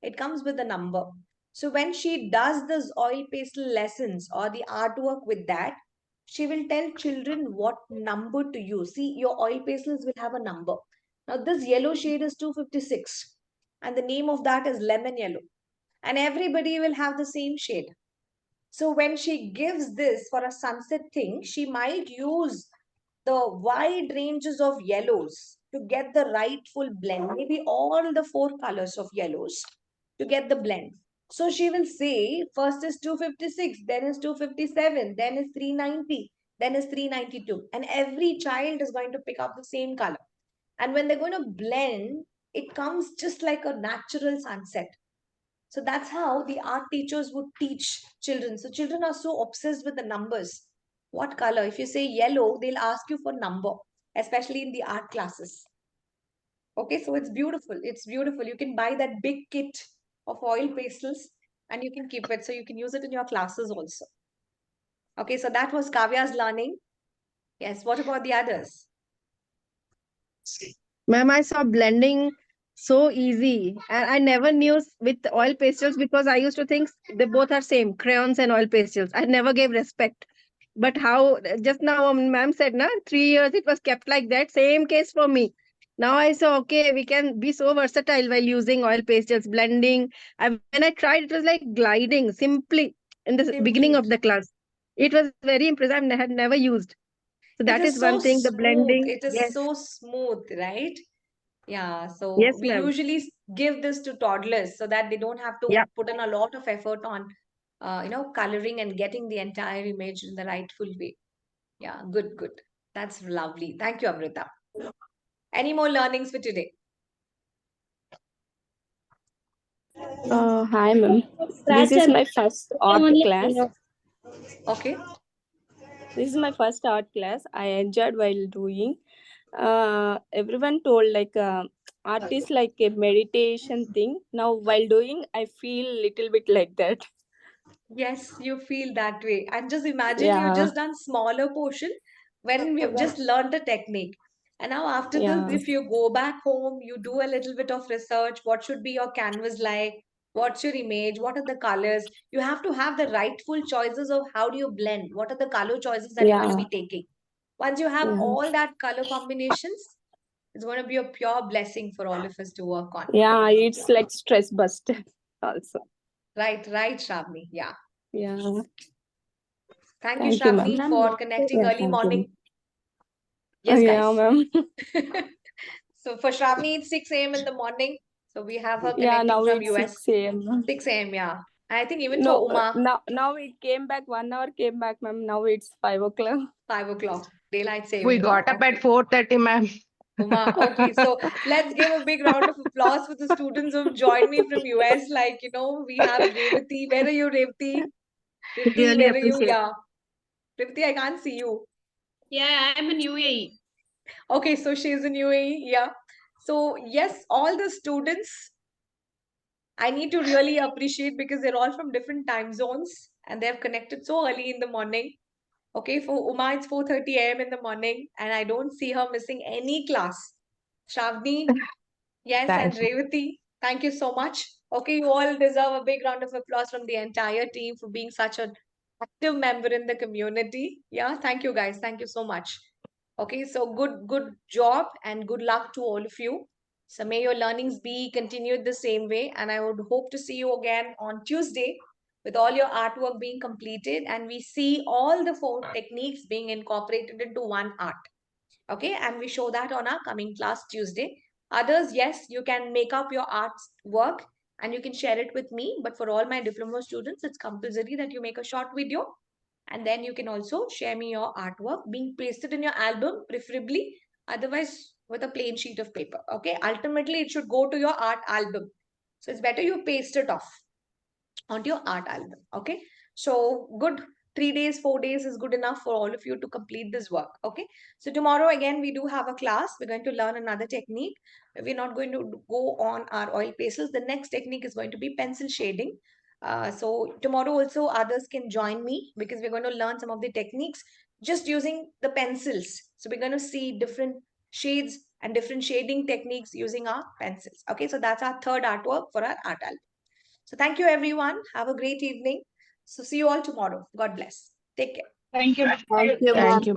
S2: it comes with a number. So when she does this oil pastel lessons or the artwork with that, she will tell children what number to use. See, your oil pastels will have a number. Now this yellow shade is 256 and the name of that is lemon yellow. And everybody will have the same shade. So when she gives this for a sunset thing, she might use the wide ranges of yellows to get the right full blend, maybe all the 4 colors of yellows to get the blend. So she will say first is 256, then is 257, then is 390, then is 392. And every child is going to pick up the same color. And when they're going to blend, it comes just like a natural sunset. So that's how the art teachers would teach children. So children are so obsessed with the numbers. What color? If you say yellow, they'll ask you for number, especially in the art classes. Okay, so it's beautiful. It's beautiful. You can buy that big kit of oil pastels and you can keep it. So you can use it in your classes also. Okay, so that was Kavya's learning. Yes, what about the others?
S7: Ma'am, I saw blending so easy, and I never knew with oil pastels because I used to think they both are same, crayons and oil pastels. I never gave respect. But how just now ma'am said, na 3 years it was kept like that. Same case for me. Now I saw okay, we can be so versatile while using oil pastels, blending. When I tried, it was like gliding simply in the beginning of
S2: Simply.
S7: the class. It was very impressive. I had never used. So
S2: It
S7: that
S2: is
S7: is
S2: so
S7: one thing. The
S2: smooth.
S7: blending,
S2: It is
S7: yes,
S2: so smooth, right? Yeah, so
S7: yes,
S2: we
S7: ma'am.
S2: usually give this to toddlers so that they don't have to
S7: Yeah.
S2: put in a lot of effort on, coloring and getting the entire image in the rightful way. Yeah, good, good. That's lovely. Thank you, Amrita. Any more learnings for today?
S8: Hi, ma'am. This is my first art class.
S2: Okay.
S8: This is my first art class. I enjoyed while doing. Everyone told like art is like a meditation thing. Now while doing, I feel little bit like that.
S2: Yes, you feel that way. And just imagine you've
S8: Yeah,
S2: just done smaller portion wherein we've just learned the technique. And now after this,
S8: yeah,
S2: if you go back home, you do a little bit of research. What should be your canvas like? What's your image? What are the colors? You have to have the rightful choices of how do you blend? What are the color choices that you're going to
S8: yeah,
S2: be taking? Once you have
S8: yeah,
S2: all that color combinations, it's going to be a pure blessing for all of us to work on.
S8: yeah. It's like stress buster also.
S2: Right, Shravani. Yeah.
S8: Yeah.
S2: Thank you,
S8: Thank you, ma'am.
S2: Shravani, for connecting
S8: Yeah,
S2: early
S8: thank you.
S2: morning. Yes,
S8: Yeah,
S2: guys.
S8: ma'am.
S2: So for Shravani, it's 6 a.m. in the morning. So we have her
S8: Yeah,
S2: connecting
S8: now
S2: from
S8: it's
S2: US.
S8: 6 a.m.
S2: 6 a.m. Yeah. I think even
S8: No,
S2: for Uma,
S8: now it came back 1 hour came back, ma'am. Now it's 5 o'clock.
S2: 5 o'clock, daylight
S4: We
S2: saving.
S4: got up
S2: Okay.
S4: at 4:30, ma'am.
S2: Uma, okay. So let's give a big round of applause for the students who've joined me from US. Like, we have Revati. Where are you, Revati? Revati,
S7: Really
S2: where are you?
S7: appreciate.
S2: Yeah. Revati, I can't see you.
S1: Yeah, I'm in UAE.
S2: Okay, so she's in UAE. Yeah. So yes, all the students I need to really appreciate because they're all from different time zones and they've connected so early in the morning. Okay, for Uma, it's 4:30 a.m. in the morning, and I don't see her missing any class. Shravani, yes, and
S4: Thank you.
S2: Revati, thank you so much. Okay, you all deserve a big round of applause from the entire team for being such an active member in the community. Yeah, thank you guys. Thank you so much. Okay, so good job and good luck to all of you. So may your learnings be continued the same way, and I would hope to see you again on Tuesday with all your artwork being completed and we see all the 4 techniques being incorporated into one art. Okay, and we show that on our coming class Tuesday. Others, yes, you can make up your art work and you can share it with me. But for all my diploma students, it's compulsory that you make a short video and then you can also share me your artwork being pasted in your album, preferably, otherwise with a plain sheet of paper. Okay, ultimately it should go to your art album. So it's better you paste it off onto your art album. Okay, so good 3 days, 4 days is good enough for all of you to complete this work. Okay, so tomorrow again we do have a class. We're going to learn another technique. We're not going to go on our oil pastels. The next technique is going to be pencil shading. So tomorrow also others can join me because we're going to learn some of the techniques just using the pencils. So we're going to see different shades and different shading techniques using our pencils. Okay, so that's our third artwork for our art album. So thank you, everyone. Have a great evening. So see you all tomorrow. God bless. Take care.
S6: Thank you.
S5: Thank you,
S4: Thank
S5: ma'am.
S4: you, ma'am.